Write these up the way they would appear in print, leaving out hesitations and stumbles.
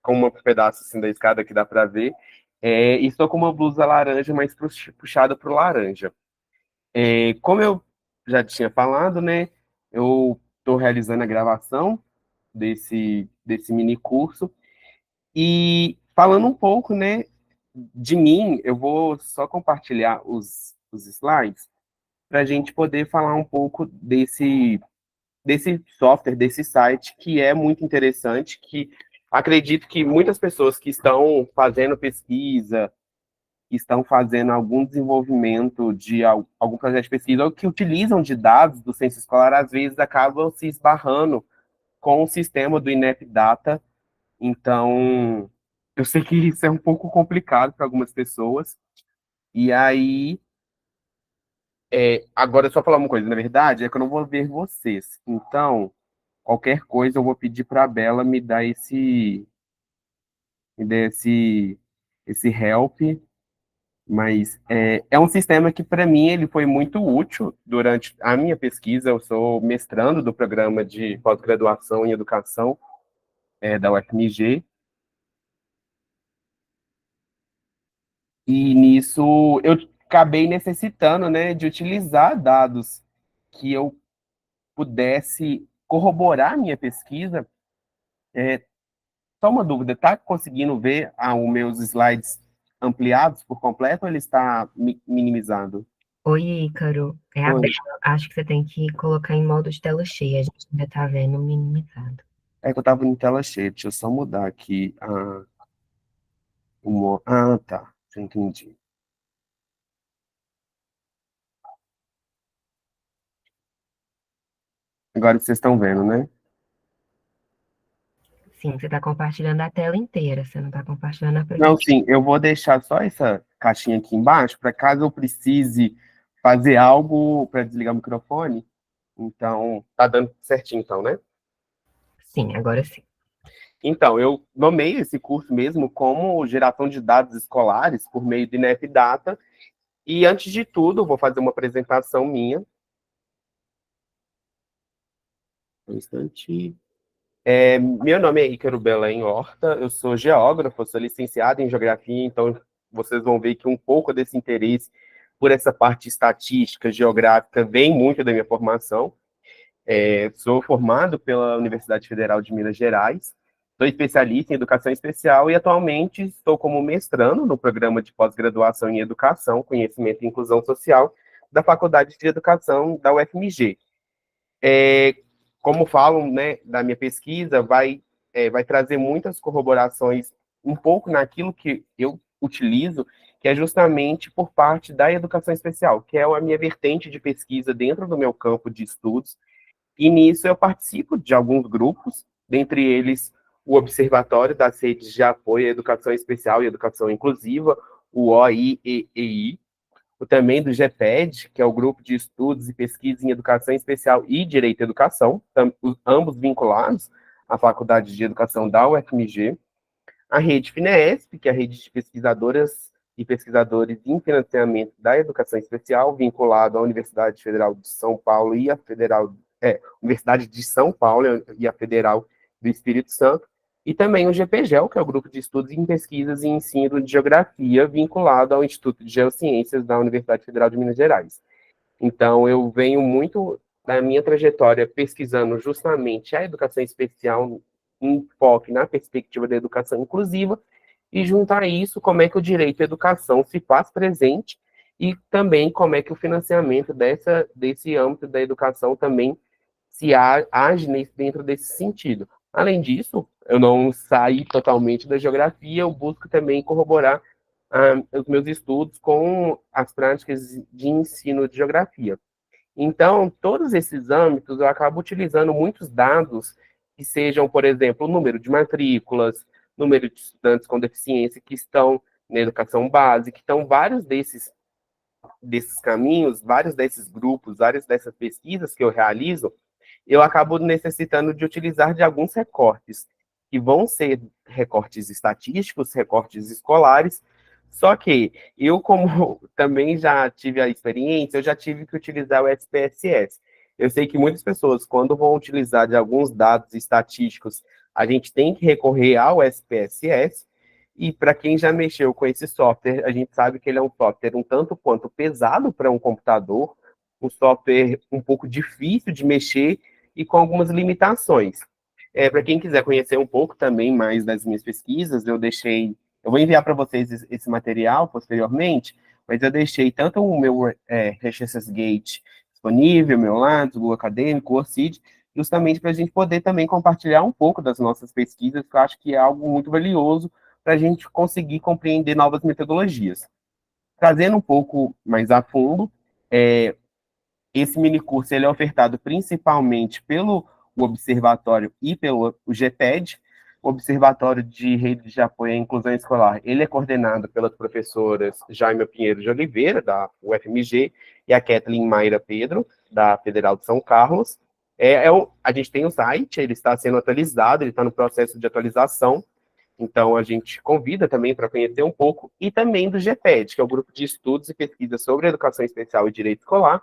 com um pedaço assim da escada que dá para ver, e estou com uma blusa laranja, mais puxada para o laranja. Como eu já tinha falado, né, eu estou realizando a gravação desse mini curso, e falando um pouco, né, de mim, eu vou só compartilhar os slides para a gente poder falar um pouco desse software, desse site, que é muito interessante, que acredito que muitas pessoas que estão fazendo pesquisa, que estão fazendo algum desenvolvimento de algum projeto de pesquisa, ou que utilizam de dados do censo escolar, às vezes acabam se esbarrando com o sistema do INEP Data. Então, eu sei que isso é um pouco complicado para algumas pessoas, e aí, agora só falar uma coisa, na verdade, é que eu não vou ver vocês. Então, qualquer coisa eu vou pedir para a Bela me dar esse help, mas é um sistema que para mim ele foi muito útil durante a minha pesquisa. Eu sou mestrando do programa de pós-graduação em educação da UFMG, e nisso eu acabei necessitando, né, de utilizar dados que eu pudesse corroborar a minha pesquisa. Só uma dúvida, tá conseguindo ver os meus slides ampliados por completo ou ele está minimizado? Oi, Ícaro. É a Oi. Bela. Acho que você tem que colocar em modo de tela cheia. A gente ainda tá vendo minimizado. É que eu tava em tela cheia, deixa eu só mudar aqui Ah, tá, já entendi. Agora vocês estão vendo, né? Sim, você está compartilhando a tela inteira, você não está compartilhando a Não, apresentação. sim, eu vou deixar só essa caixinha aqui embaixo, para caso eu precise fazer algo para desligar o microfone. Então, tá dando certinho, então, né? Sim, agora sim. Então, eu nomeei esse curso mesmo como geração de dados escolares por meio de NetData. E antes de tudo, eu vou fazer uma apresentação minha. Um instante. Meu nome é Ícaro Belém Horta, eu sou geógrafo, sou licenciado em geografia, então vocês vão ver que um pouco desse interesse por essa parte estatística, geográfica, vem muito da minha formação. Sou formado pela Universidade Federal de Minas Gerais, sou especialista em educação especial e atualmente estou como mestrando no programa de pós-graduação em educação, conhecimento e inclusão social da Faculdade de Educação da UFMG. Como falam, né, da minha pesquisa, vai trazer muitas corroborações um pouco naquilo que eu utilizo, que é justamente por parte da educação especial, que é a minha vertente de pesquisa dentro do meu campo de estudos, e nisso eu participo de alguns grupos, dentre eles o Observatório das Redes de Apoio à Educação Especial e Educação Inclusiva, o OIEEI, o também do GEPED, que é o Grupo de Estudos e Pesquisa em Educação Especial e Direito à Educação, ambos vinculados à Faculdade de Educação da UFMG, a Rede FINEESP, que é a Rede de Pesquisadoras e Pesquisadores em Financiamento da Educação Especial, vinculado à Universidade Federal de São Paulo e à Universidade de São Paulo e a Federal do Espírito Santo, e também o GPGEL, que é o Grupo de Estudos em Pesquisas e Ensino de Geografia, vinculado ao Instituto de Geociências da Universidade Federal de Minas Gerais. Então, eu venho muito da minha trajetória pesquisando justamente a educação especial, em enfoque na perspectiva da educação inclusiva, e juntar a isso, como é que o direito à educação se faz presente e também como é que o financiamento desse âmbito da educação também age dentro desse sentido. Além disso, eu não saí totalmente da geografia, eu busco também corroborar os meus estudos com as práticas de ensino de geografia. Então, todos esses âmbitos eu acabo utilizando muitos dados que sejam, por exemplo, o número de matrículas, número de estudantes com deficiência que estão na educação básica. Então, vários desses caminhos, vários desses grupos, várias dessas pesquisas que eu realizo, eu acabo necessitando de utilizar de alguns recortes, que vão ser recortes estatísticos, recortes escolares, só que eu, como também já tive a experiência, eu já tive que utilizar o SPSS. Eu sei que muitas pessoas, quando vão utilizar de alguns dados estatísticos a gente tem que recorrer ao SPSS, e para quem já mexeu com esse software, a gente sabe que ele é um software um tanto quanto pesado para um computador, um software um pouco difícil de mexer e com algumas limitações. Para quem quiser conhecer um pouco também mais das minhas pesquisas, eu vou enviar para vocês esse material posteriormente, mas eu deixei tanto o meu ResearchGate disponível, meu lado, o acadêmico, o ORCID, justamente para a gente poder também compartilhar um pouco das nossas pesquisas, que eu acho que é algo muito valioso para a gente conseguir compreender novas metodologias. Trazendo um pouco mais a fundo, esse minicurso ele é ofertado principalmente pelo Observatório e pelo o GPED. O Observatório de Rede de Apoio à Inclusão Escolar, ele é coordenado pelas professoras Jaime Pinheiro de Oliveira, da UFMG, e a Kathleen Mayra Pedro, da Federal de São Carlos. A gente tem o site, ele está sendo atualizado, ele está no processo de atualização, então a gente convida também para conhecer um pouco, e também do GPED, que é o Grupo de Estudos e Pesquisa sobre Educação Especial e Direito Escolar,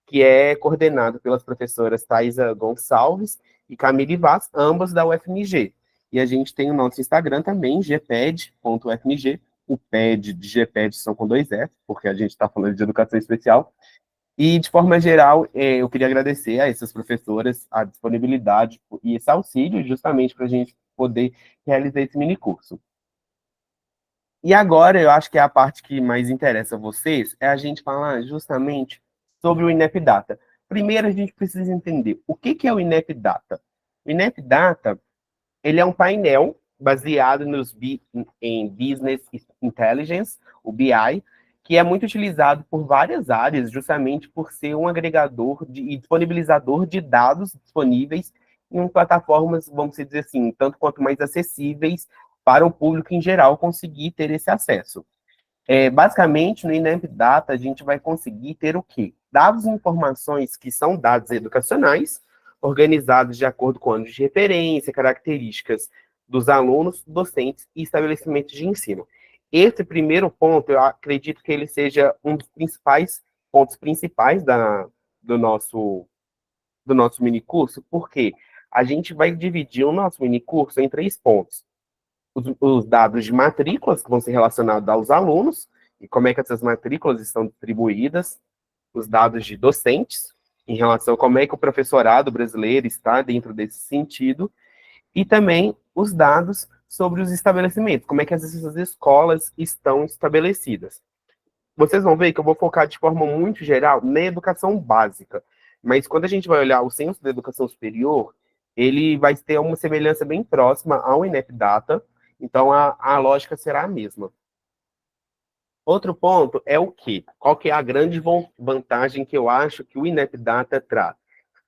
que é coordenado pelas professoras Thaisa Gonçalves e Camille Vaz, ambas da UFMG. E a gente tem o nosso Instagram também, gped.ufmg, o PED de GPED são com 2 F, porque a gente está falando de educação especial. E, de forma geral, eu queria agradecer a essas professoras a disponibilidade e esse auxílio, justamente para a gente poder realizar esse minicurso. E agora, eu acho que é a parte que mais interessa a vocês, é a gente falar justamente sobre o INEP-Data. Primeiro, a gente precisa entender o que é o INEP-Data. O INEP-Data, ele é um painel baseado em Business Intelligence, o BI, que é muito utilizado por várias áreas, justamente por ser um agregador e disponibilizador de dados disponíveis em plataformas, vamos dizer assim, tanto quanto mais acessíveis para o público em geral conseguir ter esse acesso. Basicamente, no INEP Data, a gente vai conseguir ter o quê? Dados e informações que são dados educacionais, organizados de acordo com anos de referência, características dos alunos, docentes e estabelecimentos de ensino. Esse primeiro ponto, eu acredito que ele seja um dos pontos principais do nosso minicurso, porque a gente vai dividir o nosso minicurso em 3 pontos. Os dados de matrículas que vão ser relacionados aos alunos, e como é que essas matrículas estão distribuídas, os dados de docentes, em relação a como é que o professorado brasileiro está dentro desse sentido, e também os dados sobre os estabelecimentos, como é que essas escolas estão estabelecidas. Vocês vão ver que eu vou focar de forma muito geral na educação básica, mas quando a gente vai olhar o censo da educação superior, ele vai ter uma semelhança bem próxima ao INEP Data, então a lógica será a mesma. Outro ponto é o quê? Qual que é a grande vantagem que eu acho que o INEP Data traz?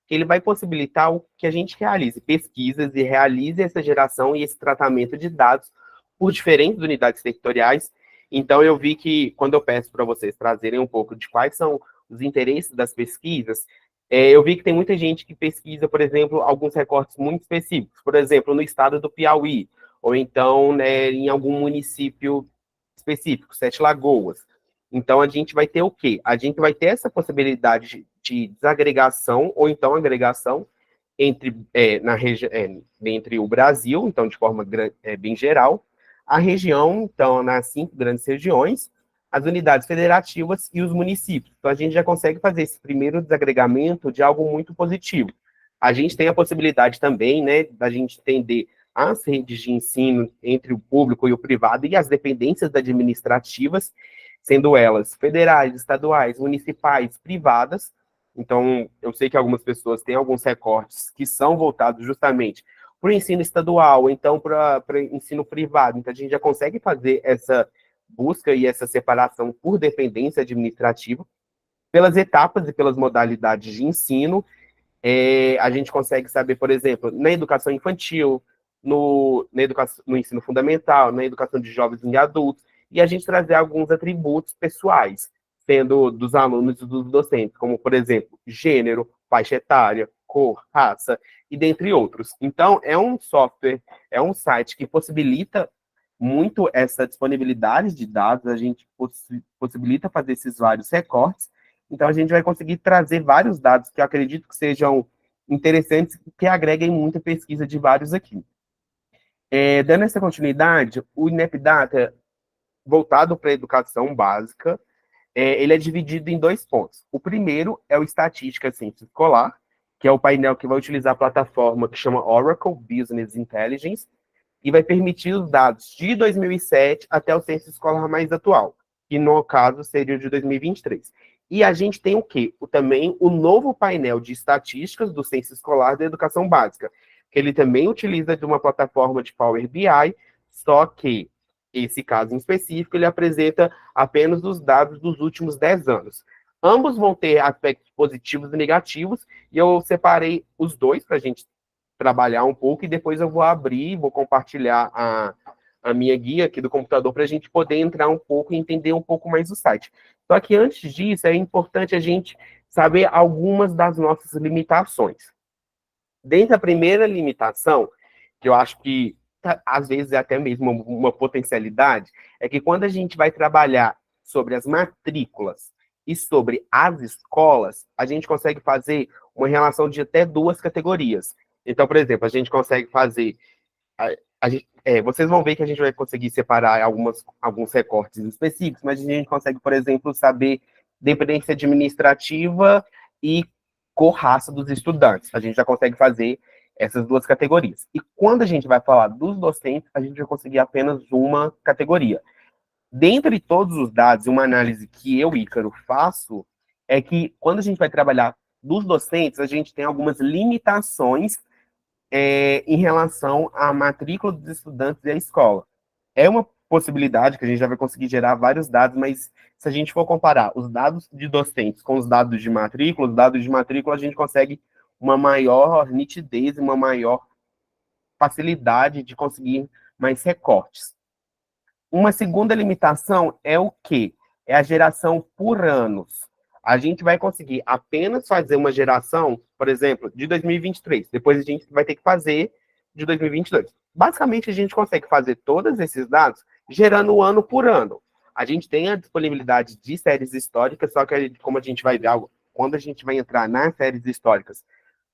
Que ele vai possibilitar que a gente realize pesquisas e realize essa geração e esse tratamento de dados por diferentes unidades territoriais. Então, eu vi que, quando eu peço para vocês trazerem um pouco de quais são os interesses das pesquisas, eu vi que tem muita gente que pesquisa, por exemplo, alguns recortes muito específicos, por exemplo, no estado do Piauí, ou então, né, em algum município específico, Sete Lagoas. Então, a gente vai ter o quê? A gente vai ter essa possibilidade de desagregação ou então agregação entre, entre o Brasil, então, de forma bem geral, a região, então, nas 5 grandes regiões, as unidades federativas e os municípios. Então, a gente já consegue fazer esse primeiro desagregamento de algo muito positivo. A gente tem a possibilidade também, né, da gente entender as redes de ensino entre o público e o privado e as dependências administrativas, sendo elas federais, estaduais, municipais, privadas. Então, eu sei que algumas pessoas têm alguns recortes que são voltados justamente para o ensino estadual, ou então para o ensino privado. Então, a gente já consegue fazer essa busca e essa separação por dependência administrativa, pelas etapas e pelas modalidades de ensino. A gente consegue saber, por exemplo, na educação infantil, no ensino fundamental, na educação de jovens e adultos, e a gente trazer alguns atributos pessoais, sendo dos alunos e dos docentes, como, por exemplo, gênero, faixa etária, cor, raça, e dentre outros. Então, é um software, é um site que possibilita muito essa disponibilidade de dados, a gente possibilita fazer esses vários recortes, então a gente vai conseguir trazer vários dados que eu acredito que sejam interessantes e que agreguem muita pesquisa de vários aqui. Dando essa continuidade, o INEP-Data, voltado para a educação básica, ele é dividido em dois pontos. O primeiro é o Estatística Ciência Escolar, que é o painel que vai utilizar a plataforma que chama Oracle Business Intelligence, e vai permitir os dados de 2007 até o censo escolar mais atual, que no caso seria o de 2023. E a gente tem o quê? Também o novo painel de estatísticas do censo escolar da educação básica, que ele também utiliza de uma plataforma de Power BI, só que esse caso em específico ele apresenta apenas os dados dos últimos 10 anos. Ambos vão ter aspectos positivos e negativos, e eu separei os dois para a gente trabalhar um pouco e depois eu vou abrir, vou compartilhar a minha guia aqui do computador para a gente poder entrar um pouco e entender um pouco mais o site. Só que antes disso, é importante a gente saber algumas das nossas limitações. Dentro da primeira limitação, que eu acho que às vezes é até mesmo uma potencialidade, é que quando a gente vai trabalhar sobre as matrículas e sobre as escolas, a gente consegue fazer uma relação de até duas categorias. Então, por exemplo, a gente consegue fazer. Vocês vão ver que a gente vai conseguir separar alguns recortes específicos, mas a gente consegue, por exemplo, saber dependência administrativa e cor-raça dos estudantes. A gente já consegue fazer essas duas categorias. E quando a gente vai falar dos docentes, a gente vai conseguir apenas uma categoria. Dentre todos os dados, uma análise que eu, Ícaro, faço é que quando a gente vai trabalhar dos docentes, a gente tem algumas limitações em relação à matrícula dos estudantes e à escola. É uma possibilidade que a gente já vai conseguir gerar vários dados, mas se a gente for comparar os dados de docentes com os dados de matrícula, os dados de matrícula a gente consegue uma maior nitidez, uma maior facilidade de conseguir mais recortes. Uma segunda limitação é o quê? É a geração por anos. A gente vai conseguir apenas fazer uma geração, por exemplo, de 2023. Depois a gente vai ter que fazer de 2022. Basicamente, a gente consegue fazer todos esses dados gerando ano por ano. A gente tem a disponibilidade de séries históricas, só que, como a gente vai ver, quando a gente vai entrar nas séries históricas,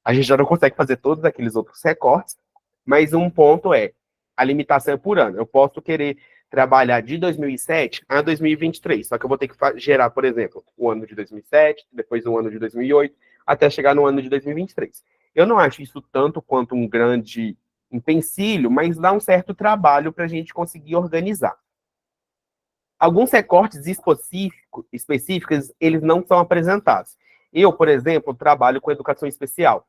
a gente já não consegue fazer todos aqueles outros recortes, mas um ponto é, a limitação é por ano. Eu posso querer trabalhar de 2007 a 2023, só que eu vou ter que gerar, por exemplo, o ano de 2007, depois o ano de 2008, até chegar no ano de 2023. Eu não acho isso tanto quanto um grande empecilho, mas dá um certo trabalho para a gente conseguir organizar. Alguns recortes específicos, eles não são apresentados. Eu, por exemplo, trabalho com educação especial.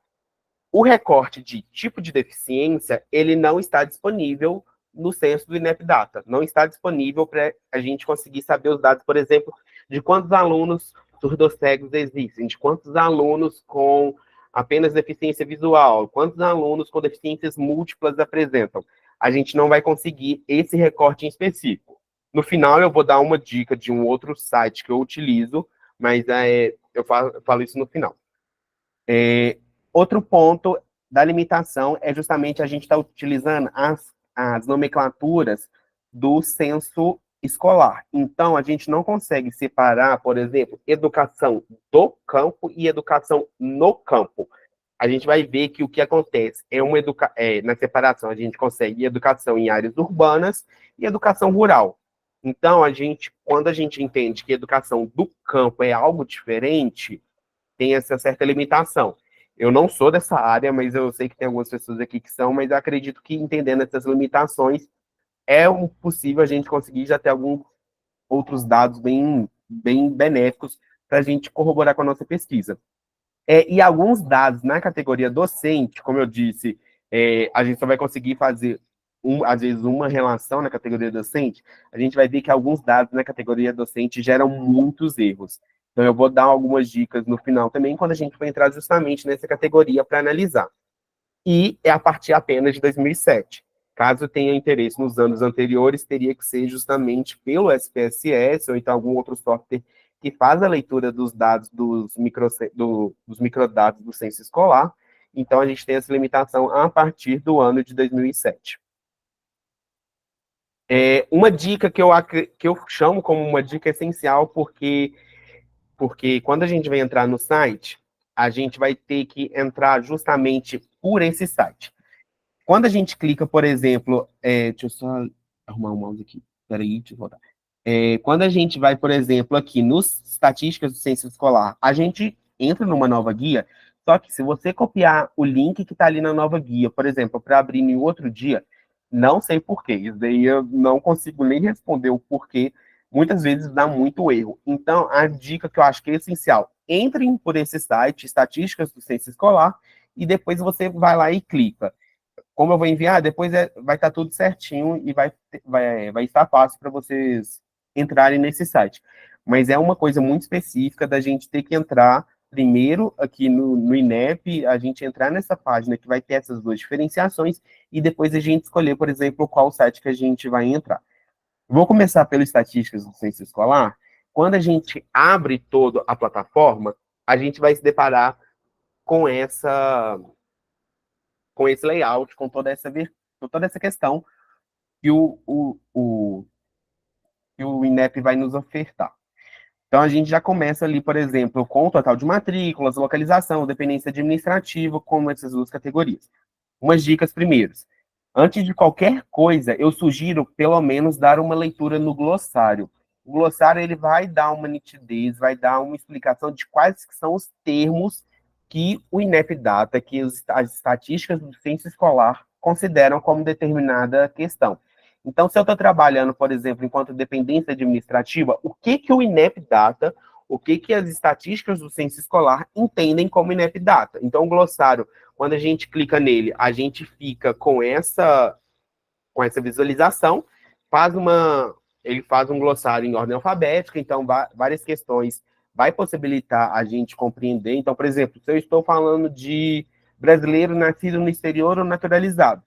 O recorte de tipo de deficiência, ele não está disponível no censo do INEP-Data. Não está disponível para a gente conseguir saber os dados, por exemplo, de quantos alunos surdocegos existem, de quantos alunos com apenas deficiência visual, quantos alunos com deficiências múltiplas apresentam. A gente não vai conseguir esse recorte em específico. No final, eu vou dar uma dica de um outro site que eu utilizo, mas eu falo isso no final. Outro ponto da limitação é justamente a gente estar utilizando as nomenclaturas do censo escolar. Então, a gente não consegue separar, por exemplo, educação do campo e educação no campo. A gente vai ver que o que acontece na separação, a gente consegue educação em áreas urbanas e educação rural. Então, quando a gente entende que educação do campo é algo diferente, tem essa certa limitação. Eu não sou dessa área, mas eu sei que tem algumas pessoas aqui que são, mas eu acredito que entendendo essas limitações, possível a gente conseguir já ter alguns outros dados bem benéficos para a gente corroborar com a nossa pesquisa. E alguns dados na categoria docente, como eu disse, a gente só vai conseguir fazer, às vezes, uma relação na categoria docente, a gente vai ver que alguns dados na categoria docente geram muitos erros. Então, eu vou dar algumas dicas no final também, quando a gente for entrar justamente nessa categoria para analisar. E é a partir apenas de 2007. Caso tenha interesse nos anos anteriores, teria que ser justamente pelo SPSS ou então algum outro software que faz a leitura dos dados dos microdados do censo escolar. Então, a gente tem essa limitação a partir do ano de 2007. Uma dica que eu chamo como uma dica essencial, porque quando a gente vai entrar no site, a gente vai ter que entrar justamente por esse site. Quando a gente clica, por exemplo, deixa eu só arrumar o mouse aqui, peraí, deixa eu voltar. Quando a gente vai, por exemplo, aqui nos estatísticas do censo escolar, a gente entra numa nova guia, só que se você copiar o link que está ali na nova guia, por exemplo, para abrir em outro dia, não sei porquê, isso daí eu não consigo nem responder o porquê, muitas vezes dá muito erro. Então, a dica que eu acho que é essencial, entrem por esse site, estatísticas do censo escolar, e depois você vai lá e clica. Como eu vou enviar, depois vai estar tudo certinho e vai estar fácil para vocês entrarem nesse site. Mas é uma coisa muito específica da gente ter que entrar primeiro aqui no INEP, a gente entrar nessa página que vai ter essas duas diferenciações e depois a gente escolher, por exemplo, qual site que a gente vai entrar. Vou começar pelas estatísticas do censo escolar. Quando a gente abre toda a plataforma, a gente vai se deparar com com esse layout, com toda essa questão que que o INEP vai nos ofertar. Então, a gente já começa ali, por exemplo, com o total de matrículas, localização, dependência administrativa, como essas duas categorias. Umas dicas primeiras. Antes de qualquer coisa, eu sugiro, pelo menos, dar uma leitura no glossário. O glossário ele vai dar uma nitidez, vai dar uma explicação de quais são os termos que o INEP Data, que as estatísticas do censo escolar consideram como determinada questão. Então, se eu estou trabalhando, por exemplo, enquanto dependência administrativa, o que o INEP Data, o que as estatísticas do censo escolar entendem como INEP Data? Então, o glossário, quando a gente clica nele, a gente fica com essa visualização, ele faz um glossário em ordem alfabética, então várias questões vai possibilitar a gente compreender. Então, por exemplo, se eu estou falando de brasileiro nascido no exterior ou naturalizado,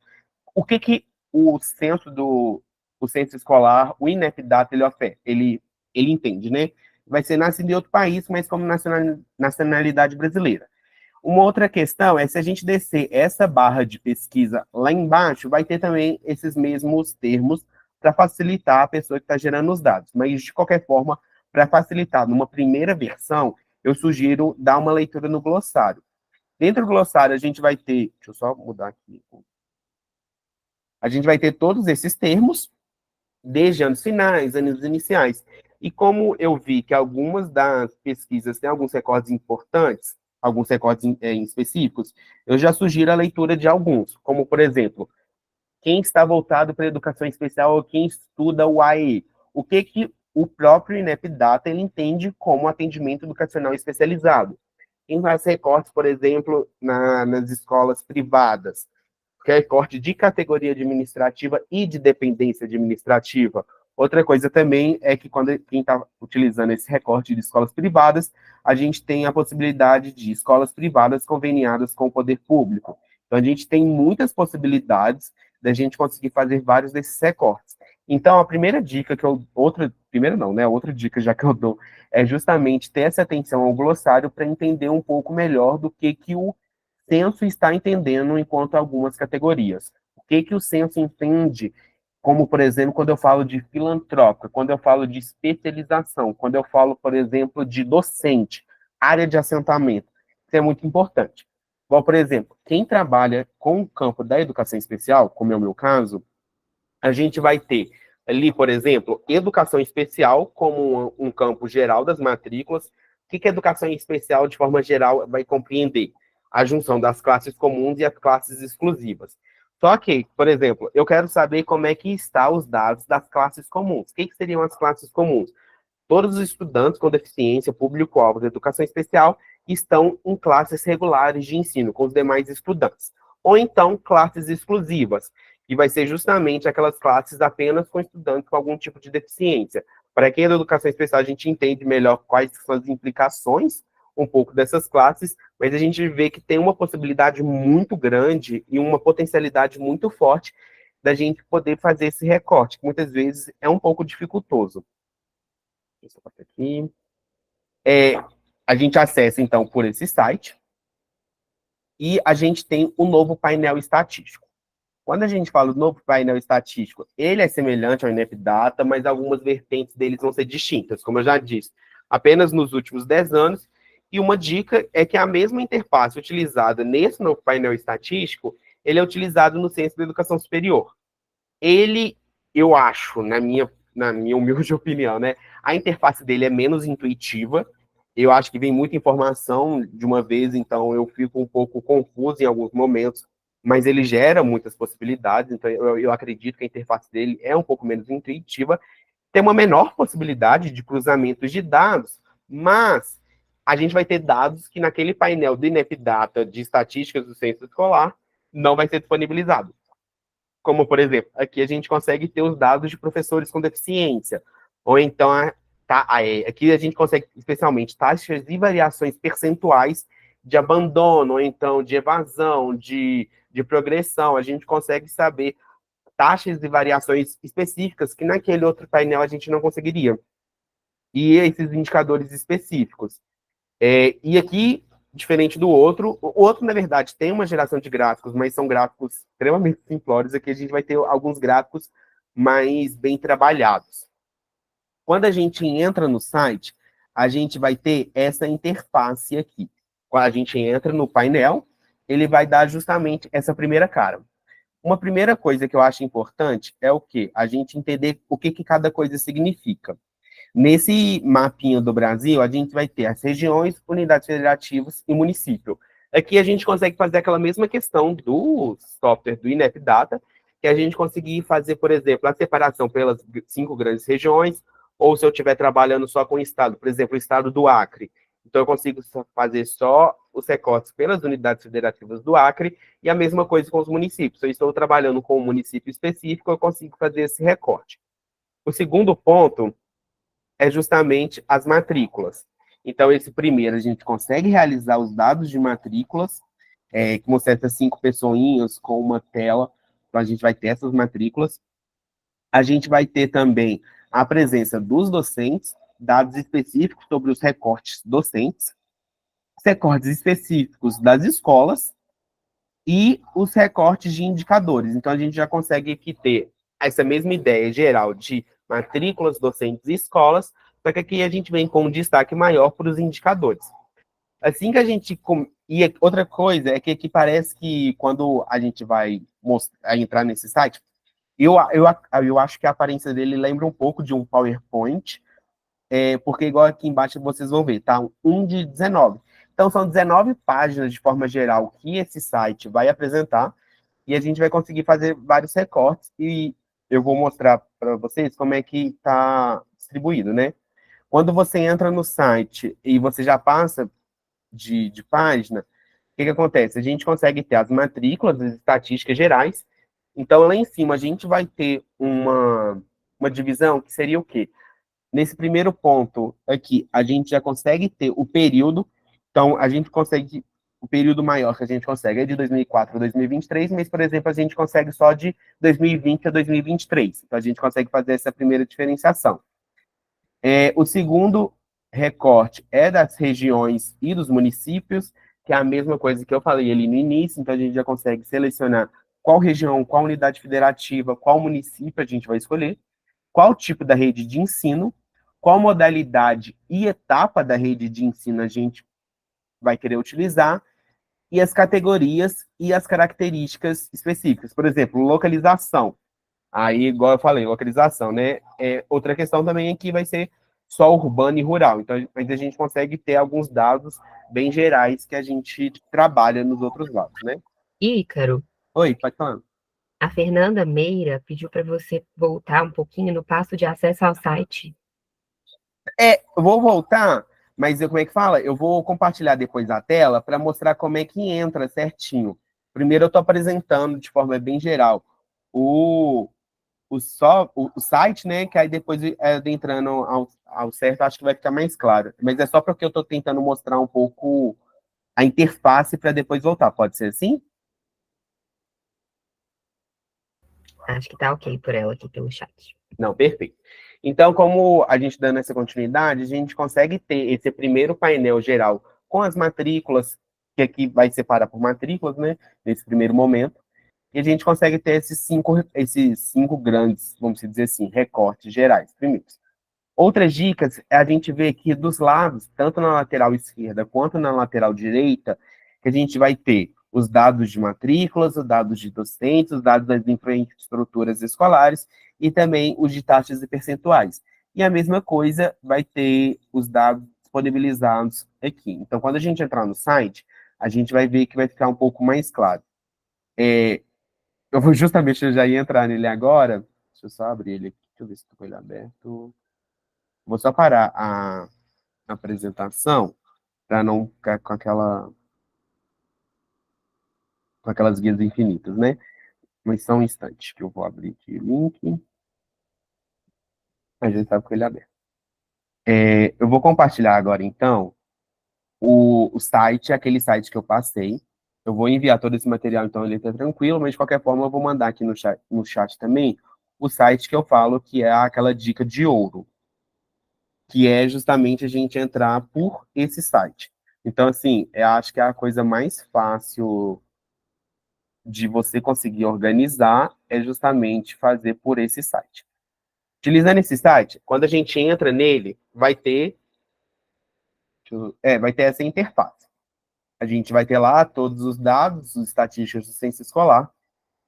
o que o censo escolar, o INEP Data, ele entende, né? Vai ser nascido em outro país, mas como nacionalidade brasileira. Uma outra questão é se a gente descer essa barra de pesquisa lá embaixo, vai ter também esses mesmos termos para facilitar a pessoa que está gerando os dados. Mas, de qualquer forma, para facilitar, numa primeira versão, eu sugiro dar uma leitura no glossário. Dentro do glossário, a gente vai ter. Deixa eu só mudar aqui. A gente vai ter todos esses termos, desde anos finais, anos iniciais. E como eu vi que algumas das pesquisas têm alguns recortes importantes, alguns recortes específicos, eu já sugiro a leitura de alguns, como, por exemplo, quem está voltado para a educação especial ou quem estuda o AE. O que o próprio INEP Data ele entende como atendimento educacional especializado. Quem faz recortes, por exemplo, nas escolas privadas, que é recorte de categoria administrativa e de dependência administrativa. Outra coisa também é que quando quem está utilizando esse recorte de escolas privadas, a gente tem a possibilidade de escolas privadas conveniadas com o poder público. Então, a gente tem muitas possibilidades da gente conseguir fazer vários desses recortes. Então, a primeira dica outra dica já que eu dou, é justamente ter essa atenção ao glossário para entender um pouco melhor do que o censo está entendendo enquanto algumas categorias. O que o censo entende, como, por exemplo, quando eu falo de filantrópica, quando eu falo de especialização, quando eu falo, por exemplo, de docente, área de assentamento. Isso é muito importante. Bom, por exemplo, quem trabalha com o campo da educação especial, como é o meu caso, a gente vai ter ali, por exemplo, educação especial como um campo geral das matrículas. O que a educação especial, de forma geral, vai compreender? A junção das classes comuns e as classes exclusivas. Só que, por exemplo, eu quero saber como é que estão os dados das classes comuns. O que seriam as classes comuns? Todos os estudantes com deficiência, público-alvo da educação especial, estão em classes regulares de ensino com os demais estudantes. Ou então, classes exclusivas, que vai ser justamente aquelas classes apenas com estudantes com algum tipo de deficiência. Para quem é da educação especial, a gente entende melhor quais são as implicações um pouco dessas classes, mas a gente vê que tem uma possibilidade muito grande e uma potencialidade muito forte da gente poder fazer esse recorte, que muitas vezes é um pouco dificultoso. Deixa eu passar aqui. A gente acessa, então, por esse site e a gente tem o novo painel estatístico. Quando a gente fala do novo painel estatístico, ele é semelhante ao INEP Data, mas algumas vertentes deles vão ser distintas, como eu já disse, apenas nos últimos 10 anos. E uma dica é que a mesma interface utilizada nesse novo painel estatístico, ele é utilizado no Censo da Educação Superior. Ele, eu acho, na minha humilde opinião, né, a interface dele é menos intuitiva. Eu acho que vem muita informação de uma vez, então eu fico um pouco confuso em alguns momentos, mas ele gera muitas possibilidades, então eu acredito que a interface dele é um pouco menos intuitiva, tem uma menor possibilidade de cruzamentos de dados, mas a gente vai ter dados que naquele painel do INEP-Data de estatísticas do censo escolar não vai ser disponibilizado. Como, por exemplo, aqui a gente consegue ter os dados de professores com deficiência, ou então, aqui a gente consegue, especialmente, taxas e variações percentuais de abandono, ou então de evasão, de progressão, a gente consegue saber taxas e variações específicas que naquele outro painel a gente não conseguiria. E esses indicadores específicos. E aqui, diferente do outro, o outro, na verdade, tem uma geração de gráficos, mas são gráficos extremamente simplórios. Aqui a gente vai ter alguns gráficos mais bem trabalhados. Quando a gente entra no site, a gente vai ter essa interface aqui. Quando a gente entra no painel, ele vai dar justamente essa primeira cara. Uma primeira coisa que eu acho importante é o quê? A gente entender o que cada coisa significa. Nesse mapinha do Brasil, a gente vai ter as regiões, unidades federativas e município. Aqui a gente consegue fazer aquela mesma questão do software do INEP-Data, que a gente conseguir fazer, por exemplo, a separação pelas 5 grandes regiões, ou se eu estiver trabalhando só com o estado, por exemplo, o estado do Acre. Então, eu consigo fazer só os recortes pelas unidades federativas do Acre, e a mesma coisa com os municípios. Se eu estou trabalhando com um município específico, eu consigo fazer esse recorte. O segundo ponto é justamente as matrículas. Então, esse primeiro, a gente consegue realizar os dados de matrículas, que mostra essas 5 pessoinhas com uma tela, então a gente vai ter essas matrículas. A gente vai ter também a presença dos docentes, dados específicos sobre os recortes docentes, os recortes específicos das escolas e os recortes de indicadores. Então, a gente já consegue aqui ter essa mesma ideia geral de matrículas, docentes e escolas, só que aqui a gente vem com um destaque maior para os indicadores. Assim que a gente... E outra coisa é que aqui parece que quando a gente vai entrar nesse site, eu acho que a aparência dele lembra um pouco de um PowerPoint, porque igual aqui embaixo vocês vão ver, tá? 1 de 19. Então, são 19 páginas, de forma geral, que esse site vai apresentar, e a gente vai conseguir fazer vários recortes, e eu vou mostrar para vocês como é que está distribuído, né? Quando você entra no site e você já passa de página, o que acontece? A gente consegue ter as matrículas, as estatísticas gerais. Então, lá em cima, a gente vai ter uma divisão que seria o quê? Nesse primeiro ponto aqui, a gente já consegue ter o período. Então, a gente consegue... O período maior que a gente consegue é de 2004 a 2023, mas, por exemplo, a gente consegue só de 2020 a 2023. Então, a gente consegue fazer essa primeira diferenciação. O segundo recorte é das regiões e dos municípios, que é a mesma coisa que eu falei ali no início, então a gente já consegue selecionar qual região, qual unidade federativa, qual município a gente vai escolher, qual tipo da rede de ensino, qual modalidade e etapa da rede de ensino a gente vai querer utilizar, e as categorias e as características específicas. Por exemplo, localização. Aí, igual eu falei, localização, né? Outra questão também aqui vai ser só urbano e rural. Então, a gente consegue ter alguns dados bem gerais que a gente trabalha nos outros lados, né? Ícaro, Oi, pode falar. a Fernanda Meira pediu para você voltar um pouquinho no passo de acesso ao site. Eu vou voltar, mas como é que fala? Eu vou compartilhar depois a tela para mostrar como é que entra certinho. Primeiro eu estou apresentando de forma bem geral o site, né? Que aí depois, entrando ao certo, acho que vai ficar mais claro. Mas é só porque eu estou tentando mostrar um pouco a interface para depois voltar. Pode ser assim? Acho que tá ok por ela aqui pelo chat. Não, perfeito. Então, como a gente dando essa continuidade, a gente consegue ter esse primeiro painel geral com as matrículas, que aqui vai separar por matrículas, né? Nesse primeiro momento. E a gente consegue ter esses cinco grandes, vamos dizer assim, recortes gerais, primeiros. Outras dicas é a gente ver aqui dos lados, tanto na lateral esquerda quanto na lateral direita, que a gente vai ter os dados de matrículas, os dados de docentes, os dados das infraestruturas escolares e também os de taxas e percentuais. E a mesma coisa vai ter os dados disponibilizados aqui. Então, quando a gente entrar no site, a gente vai ver que vai ficar um pouco mais claro. Eu vou justamente, eu já ia entrar nele agora. Deixa eu só abrir ele aqui. Deixa eu ver se estou com ele aberto. Vou só parar a apresentação para não ficar com aquelas guias infinitas, né? Mas só um instante que eu vou abrir aqui o link. A gente sabe com ele aberto. Eu vou compartilhar agora, então, o site, aquele site que eu passei. Eu vou enviar todo esse material, então ele está tranquilo, mas de qualquer forma eu vou mandar aqui no chat também o site que eu falo que é aquela dica de ouro, que é justamente a gente entrar por esse site. Então, assim, eu acho que é a coisa mais fácil de você conseguir organizar é justamente fazer por esse site. Utilizando esse site, quando a gente entra nele, vai ter essa interface. A gente vai ter lá todos os dados, as estatísticas do censo escolar,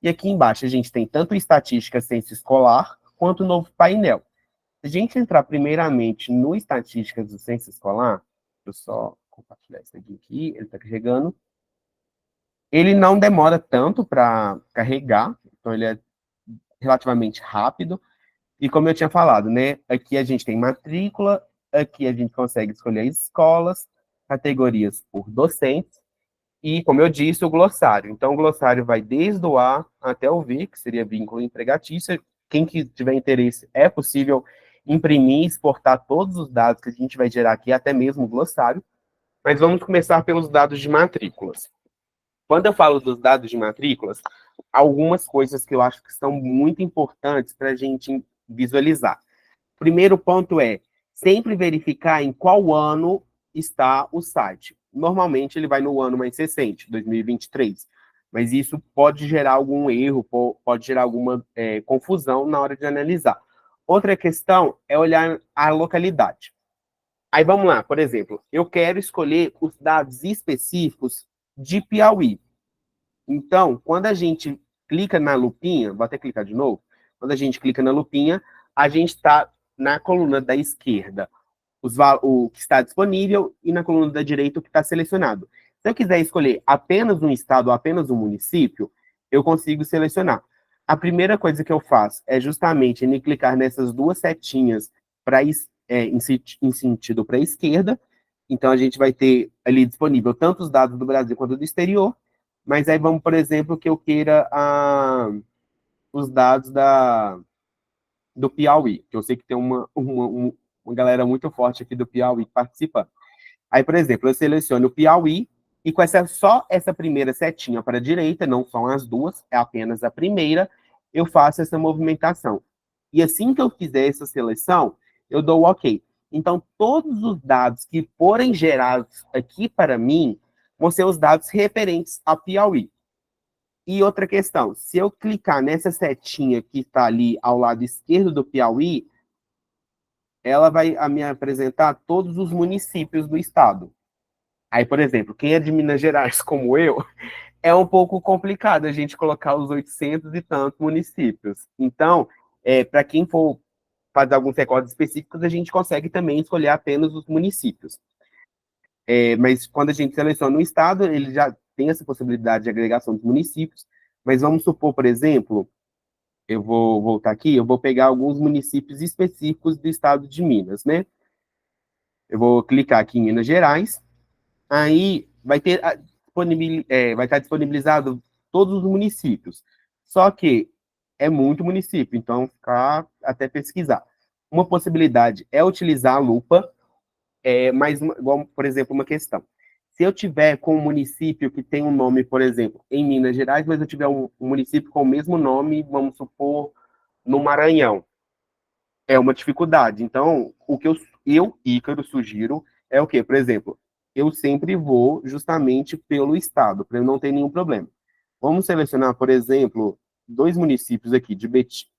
e aqui embaixo a gente tem tanto estatística censo escolar, quanto o novo painel. Se a gente entrar primeiramente no estatísticas do censo escolar, deixa eu só compartilhar isso aqui, ele está carregando. Ele não demora tanto para carregar, então ele é relativamente rápido. E como eu tinha falado, né? Aqui a gente tem matrícula, aqui a gente consegue escolher escolas, categorias por docentes, e, como eu disse, o glossário. Então, o glossário vai desde o A até o V, que seria vínculo empregatício. Quem que tiver interesse, é possível imprimir e exportar todos os dados que a gente vai gerar aqui, até mesmo o glossário. Mas vamos começar pelos dados de matrículas. Quando eu falo dos dados de matrículas, algumas coisas que eu acho que são muito importantes para a gente visualizar. Primeiro ponto é sempre verificar em qual ano está o site. Normalmente ele vai no ano mais recente, 2023, mas isso pode gerar algum erro, pode gerar alguma confusão na hora de analisar. Outra questão é olhar a localidade. Aí vamos lá, por exemplo, eu quero escolher os dados específicos de Piauí. Então, quando a gente clica na lupinha, vou até clicar de novo, quando a gente clica na lupinha, a gente está na coluna da esquerda, o que está disponível, e na coluna da direita o que está selecionado. Se eu quiser escolher apenas um estado ou apenas um município, eu consigo selecionar. A primeira coisa que eu faço é justamente clicar nessas duas setinhas em sentido para a esquerda. Então, a gente vai ter ali disponível tanto os dados do Brasil quanto do exterior. Mas aí vamos, por exemplo, que eu queira os dados do Piauí, que eu sei que tem uma galera muito forte aqui do Piauí participando. Aí, por exemplo, eu seleciono o Piauí, e com só essa primeira setinha para a direita, não são as duas, é apenas a primeira, eu faço essa movimentação. E assim que eu fizer essa seleção, eu dou o OK. Então, todos os dados que forem gerados aqui para mim vão ser os dados referentes a Piauí. E outra questão, se eu clicar nessa setinha que está ali ao lado esquerdo do Piauí, ela vai me apresentar todos os municípios do estado. Aí, por exemplo, quem é de Minas Gerais, como eu, é um pouco complicado a gente colocar os 800 e tantos municípios. Então, para quem for fazer alguns recortes específicos, a gente consegue também escolher apenas os municípios. Mas quando a gente seleciona um estado, ele já tem essa possibilidade de agregação dos municípios. Mas vamos supor, por exemplo, eu vou voltar aqui, eu vou pegar alguns municípios específicos do estado de Minas, né? Eu vou clicar aqui em Minas Gerais, aí vai estar disponibilizado todos os municípios. Só que é muito município, então ficar até pesquisar. Uma possibilidade é utilizar a lupa, mas, igual, por exemplo, uma questão. Se eu tiver com um município que tem um nome, por exemplo, em Minas Gerais, mas eu tiver um município com o mesmo nome, vamos supor, no Maranhão, é uma dificuldade. Então, o que Ícaro, sugiro é o quê? Por exemplo, eu sempre vou justamente pelo estado, para eu não ter nenhum problema. Vamos selecionar, por exemplo, dois municípios aqui,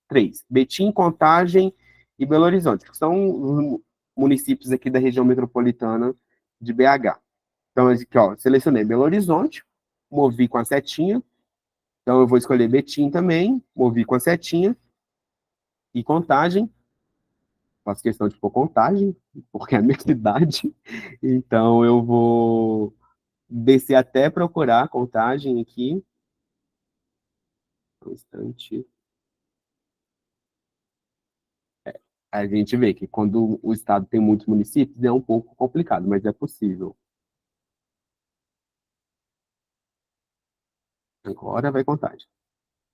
três, Betim, Contagem e Belo Horizonte, que são os municípios aqui da região metropolitana de BH. Então, aqui, ó, selecionei Belo Horizonte, movi com a setinha. Então, eu vou escolher Betim também, movi com a setinha e contagem. Faço questão de pôr contagem, porque é a minha cidade. Então, eu vou descer até procurar a contagem aqui. Um instante. A gente vê que quando o estado tem muitos municípios é um pouco complicado, mas é possível. Agora vai contagem.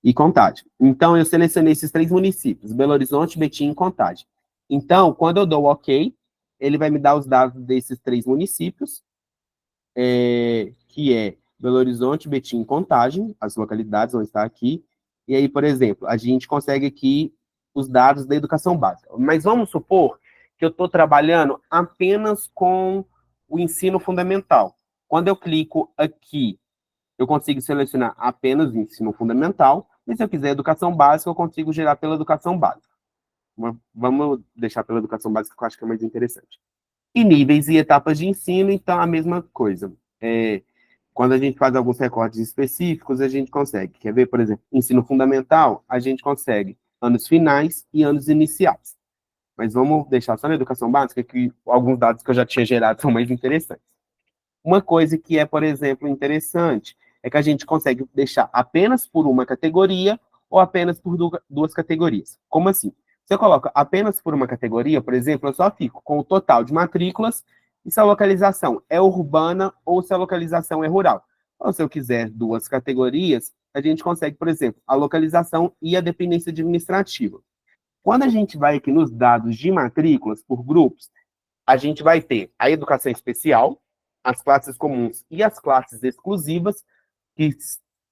E Contagem. Então, eu selecionei esses 3 municípios, Belo Horizonte, Betim e Contagem. Então, quando eu dou o OK, ele vai me dar os dados desses 3 municípios, que é Belo Horizonte, Betim e Contagem, as localidades vão estar aqui. E aí, por exemplo, a gente consegue aqui os dados da educação básica. Mas vamos supor que eu estou trabalhando apenas com o ensino fundamental. Quando eu clico aqui, eu consigo selecionar apenas o ensino fundamental, e se eu quiser educação básica, eu consigo gerar pela educação básica. Vamos deixar pela educação básica, que eu acho que é mais interessante. E níveis e etapas de ensino, então, a mesma coisa. Quando a gente faz alguns recortes específicos, a gente consegue. Quer ver, por exemplo, ensino fundamental, a gente consegue anos finais e anos iniciais. Mas vamos deixar só na educação básica, que alguns dados que eu já tinha gerado são mais interessantes. Uma coisa que é, por exemplo, interessante é que a gente consegue deixar apenas por uma categoria ou apenas por 2 categorias. Como assim? Se eu coloco apenas por uma categoria, por exemplo, eu só fico com o total de matrículas e se a localização é urbana ou se a localização é rural. Ou se eu quiser 2 categorias, a gente consegue, por exemplo, a localização e a dependência administrativa. Quando a gente vai aqui nos dados de matrículas por grupos, a gente vai ter a educação especial, as classes comuns e as classes exclusivas, que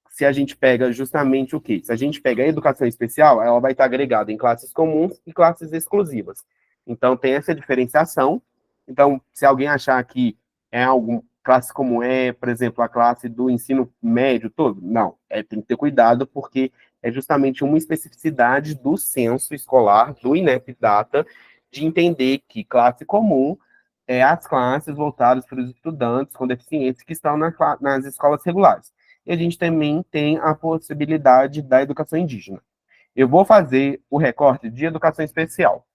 se a gente pega justamente o quê? Se a gente pega a educação especial, ela vai estar agregada em classes comuns e classes exclusivas. Então, tem essa diferenciação. Então, se alguém achar que é algum classe comum é, por exemplo, a classe do ensino médio todo, não, tem que ter cuidado, porque é justamente uma especificidade do censo escolar, do INEP Data, de entender que classe comum é as classes voltadas para os estudantes com deficiência que estão nas escolas regulares. E a gente também tem a possibilidade da educação indígena. Eu vou fazer o recorte de educação especial.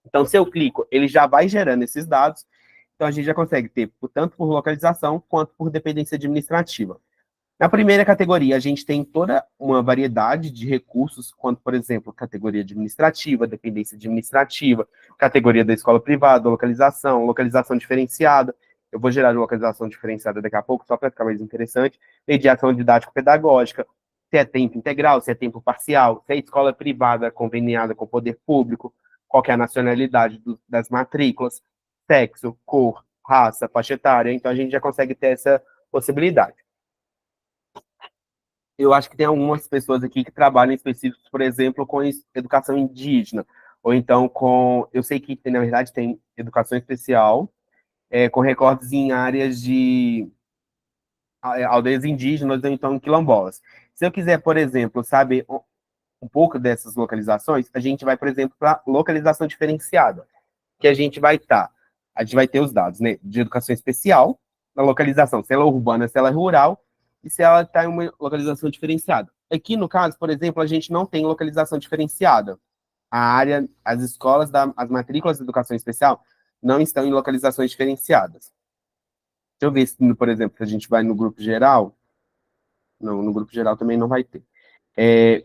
Então, se eu clico, ele já vai gerando esses dados. Então, a gente já consegue ter tanto por localização quanto por dependência administrativa. Na primeira categoria, a gente tem toda uma variedade de recursos, quanto, por exemplo, categoria administrativa, dependência administrativa, categoria da escola privada, localização, localização diferenciada. Eu vou gerar localização diferenciada daqui a pouco, só para ficar mais interessante. Mediação didático-pedagógica, se é tempo integral, se é tempo parcial, se é escola privada conveniada com o poder público, qual é a nacionalidade das matrículas, sexo, cor, raça, faixa etária. Então, a gente já consegue ter essa possibilidade. Eu acho que tem algumas pessoas aqui que trabalham específicos, por exemplo, com educação indígena, ou então com, eu sei que na verdade tem educação especial, com recortes em áreas de aldeias indígenas ou então quilombolas. Se eu quiser, por exemplo, saber um pouco dessas localizações, a gente vai, por exemplo, para localização diferenciada, que a gente vai ter os dados, né, de educação especial, na localização, se ela é urbana, se ela é rural, e se ela está em uma localização diferenciada. Aqui, no caso, por exemplo, a gente não tem localização diferenciada. A área, as escolas, as matrículas de educação especial não estão em localizações diferenciadas. Deixa eu ver se, por exemplo, se a gente vai no grupo geral, não, no grupo geral também não vai ter.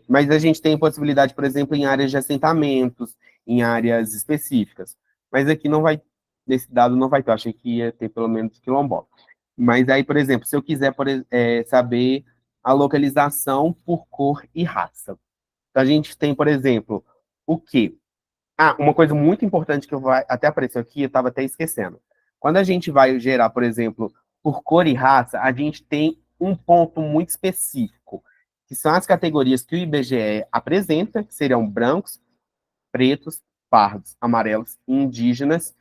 Mas a gente tem possibilidade, por exemplo, em áreas de assentamentos, em áreas específicas. Mas aqui não vai, nesse dado não vai ter, eu achei que ia ter pelo menos quilombola. Mas aí, por exemplo, se eu quiser saber a localização por cor e raça. Então, a gente tem, por exemplo, o quê? Uma coisa muito importante que até apareceu aqui, eu estava até esquecendo. Quando a gente vai gerar, por exemplo, por cor e raça, a gente tem um ponto muito específico, que são as categorias que o IBGE apresenta, que seriam brancos, pretos, pardos, amarelos e indígenas.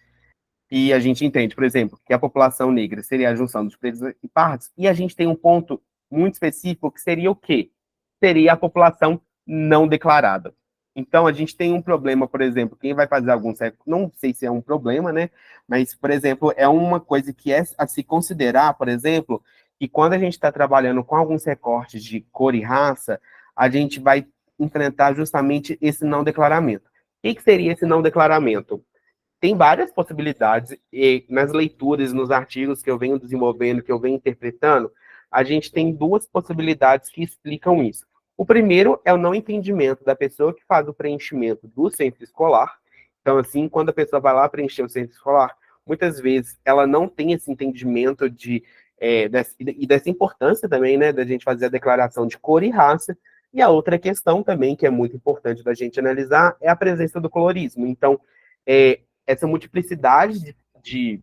E a gente entende, por exemplo, que a população negra seria a junção dos pretos e pardos, e a gente tem um ponto muito específico que seria o quê? Seria a população não declarada. Então, a gente tem um problema, por exemplo, quem vai fazer algum certo, não sei se é um problema, né? Mas, por exemplo, é uma coisa que é a se considerar, por exemplo, que quando a gente está trabalhando com alguns recortes de cor e raça, a gente vai enfrentar justamente esse não declaramento. O que seria esse não declaramento? Tem várias possibilidades, e nas leituras, nos artigos que eu venho desenvolvendo, que eu venho interpretando, a gente tem duas possibilidades que explicam isso. O primeiro é o não entendimento da pessoa que faz o preenchimento do centro escolar. Então, assim, quando a pessoa vai lá preencher o centro escolar, muitas vezes ela não tem esse entendimento dessa importância também, né, da gente fazer a declaração de cor e raça. E a outra questão também, que é muito importante da gente analisar, é a presença do colorismo. Então, essa multiplicidade de,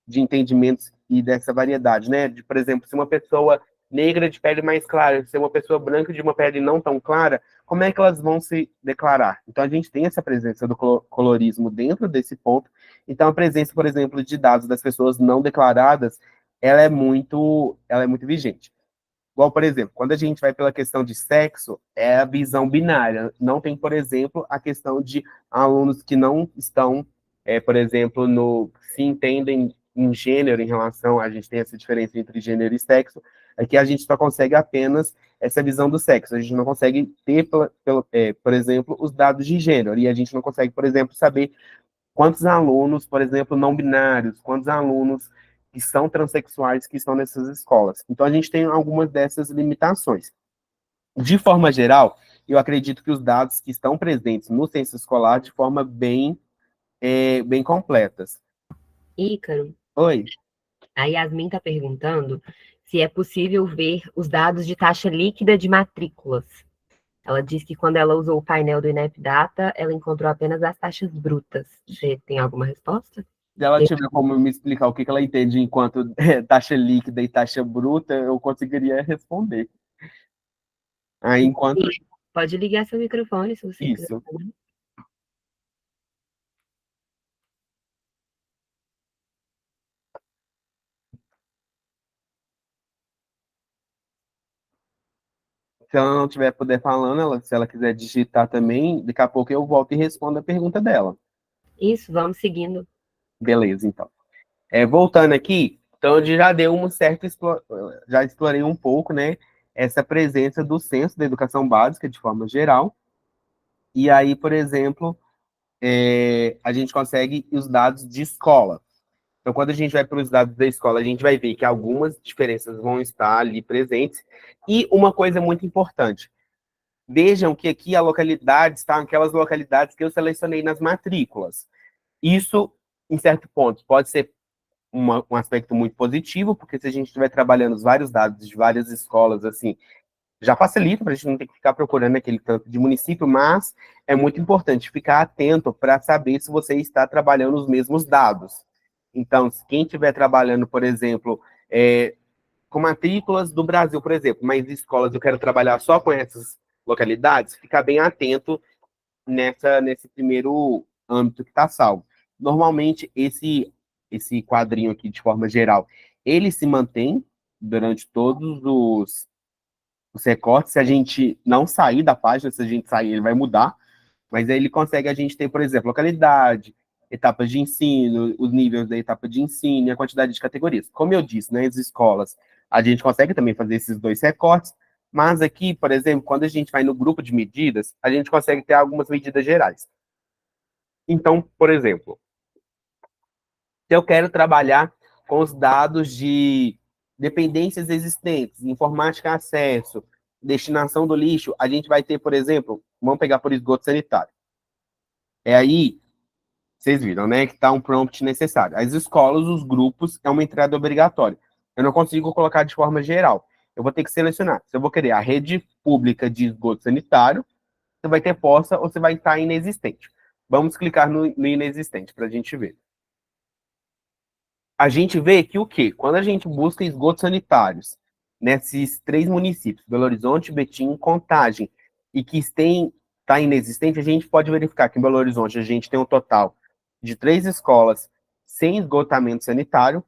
de entendimentos e dessa variedade, né? De, por exemplo, se uma pessoa negra de pele mais clara, se uma pessoa branca de uma pele não tão clara, como é que elas vão se declarar? Então, a gente tem essa presença do colorismo dentro desse ponto. Então, a presença, por exemplo, de dados das pessoas não declaradas, ela é muito vigente. Igual, por exemplo, quando a gente vai pela questão de sexo, é a visão binária. Não tem, por exemplo, a questão de alunos que não estão, por exemplo, se entendem em gênero em relação, a gente tem essa diferença entre gênero e sexo, é que a gente só consegue apenas essa visão do sexo. A gente não consegue ter, por exemplo, os dados de gênero. E a gente não consegue, por exemplo, saber quantos alunos, por exemplo, não binários, quantos alunos que são transexuais que estão nessas escolas. Então, a gente tem algumas dessas limitações. De forma geral, eu acredito que os dados que estão presentes no censo escolar de forma bem completas. Ícaro, Oi? a Yasmin está perguntando se é possível ver os dados de taxa líquida de matrículas. Ela diz que quando ela usou o painel do INEP Data, ela encontrou apenas as taxas brutas. Você tem alguma resposta? Se ela tiver como me explicar o que ela entende enquanto taxa líquida e taxa bruta, eu conseguiria responder. Aí, enquanto Pode ligar seu microfone se você quiser. isso. Se ela não tiver poder falando, se ela quiser digitar também, daqui a pouco eu volto e respondo a pergunta dela. Isso, vamos seguindo. Beleza, então. Voltando aqui, então eu já deu um certo, já explorei um pouco, né, essa presença do censo da educação básica de forma geral. E aí, por exemplo, a gente consegue os dados de escola. Então, quando a gente vai para os dados da escola, a gente vai ver que algumas diferenças vão estar ali presentes. E uma coisa muito importante, vejam que aqui a localidade está aquelas localidades que eu selecionei nas matrículas. Isso, em certo ponto, pode ser um aspecto muito positivo, porque se a gente estiver trabalhando os vários dados de várias escolas, assim, já facilita para a gente não ter que ficar procurando aquele tanto de município, mas é muito importante ficar atento para saber se você está trabalhando os mesmos dados. Então, se quem estiver trabalhando, por exemplo, com matrículas do Brasil, por exemplo, mas escolas eu quero trabalhar só com essas localidades, ficar bem atento nesse primeiro âmbito que está salvo. Normalmente, esse quadrinho aqui, de forma geral, ele se mantém durante todos os recortes. Se a gente não sair da página, se a gente sair, ele vai mudar, mas aí ele consegue a gente ter, por exemplo, localidade, etapas de ensino, os níveis da etapa de ensino e a quantidade de categorias. Como eu disse, nas escolas, a gente consegue também fazer esses dois recortes, mas aqui, por exemplo, quando a gente vai no grupo de medidas, a gente consegue ter algumas medidas gerais. Então, por exemplo, se eu quero trabalhar com os dados de dependências existentes, informática acesso, destinação do lixo, a gente vai ter, por exemplo, vamos pegar por esgoto sanitário. Aí, vocês viram, né, que está um prompt necessário. As escolas, os grupos, é uma entrada obrigatória. Eu não consigo colocar de forma geral. Eu vou ter que selecionar. Se eu vou querer a rede pública de esgoto sanitário, você vai ter posta ou você vai estar inexistente. Vamos clicar no inexistente para a gente ver. A gente vê que o quê? Quando a gente busca esgotos sanitários nesses três municípios, Belo Horizonte, Betim e Contagem, e que está inexistente, a gente pode verificar que em Belo Horizonte a gente tem um total de 3 escolas sem esgotamento sanitário,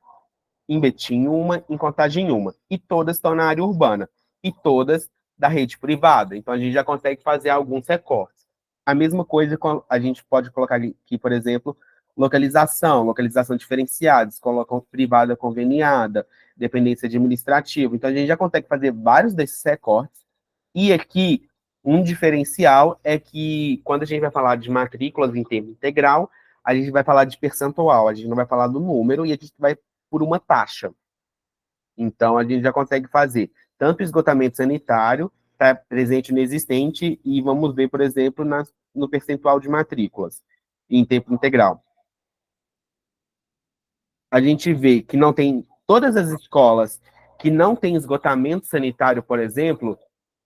em Betim uma, em Contagem uma, e todas estão na área urbana, e todas da rede privada. Então a gente já consegue fazer alguns recortes. A mesma coisa a gente pode colocar aqui, por exemplo, localização diferenciada, escola privada conveniada, dependência administrativa. Então, a gente já consegue fazer vários desses recortes. E aqui, um diferencial é que, quando a gente vai falar de matrículas em tempo integral, a gente vai falar de percentual, a gente não vai falar do número, e a gente vai por uma taxa. Então, a gente já consegue fazer tanto esgotamento sanitário, está presente no existente, e vamos ver, por exemplo, no percentual de matrículas em tempo integral. A gente vê que não tem todas as escolas que não têm esgotamento sanitário, por exemplo,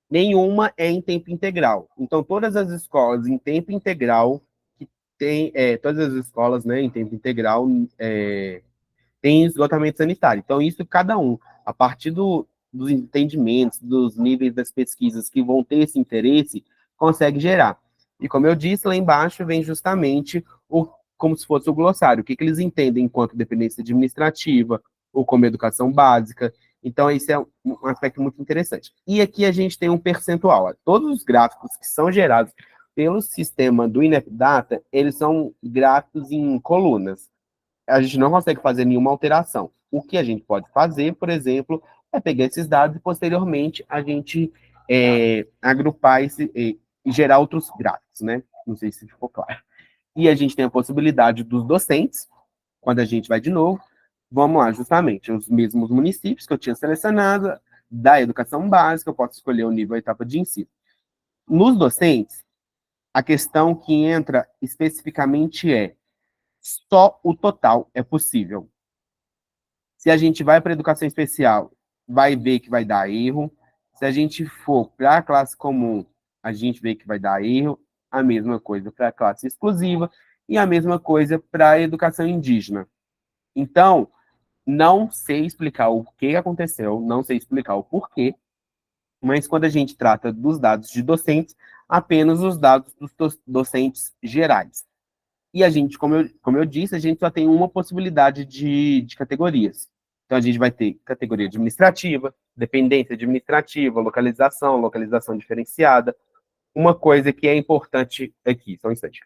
nenhuma é em tempo integral. Então, todas as escolas em tempo integral, que tem, todas as escolas, né, em tempo integral, tem esgotamento sanitário. Então, isso cada um, a partir dos entendimentos, dos níveis das pesquisas que vão ter esse interesse, consegue gerar. E como eu disse, lá embaixo vem justamente como se fosse o glossário, o que eles entendem enquanto dependência administrativa, ou como educação básica. Então, esse é um aspecto muito interessante. E aqui a gente tem um percentual. Todos os gráficos que são gerados pelo sistema do INEP-Data, eles são gráficos em colunas. A gente não consegue fazer nenhuma alteração. O que a gente pode fazer, por exemplo, é pegar esses dados e, posteriormente, a gente agrupar e gerar outros gráficos, né? Não sei se ficou claro. E a gente tem a possibilidade dos docentes, quando a gente vai de novo, vamos lá, justamente, os mesmos municípios que eu tinha selecionado, da educação básica, eu posso escolher o nível e etapa de ensino. Nos docentes, a questão que entra especificamente é só o total é possível. Se a gente vai para a educação especial, vai ver que vai dar erro. Se a gente for para a classe comum, a gente vê que vai dar erro. A mesma coisa para a classe exclusiva e a mesma coisa para a educação indígena. Então, não sei explicar o que aconteceu, não sei explicar o porquê, mas quando a gente trata dos dados de docentes, apenas os dados dos docentes gerais. E a gente, como eu disse, a gente só tem uma possibilidade de categorias. Então, a gente vai ter categoria administrativa, dependência administrativa, localização diferenciada. Uma coisa que é importante aqui, só um instante.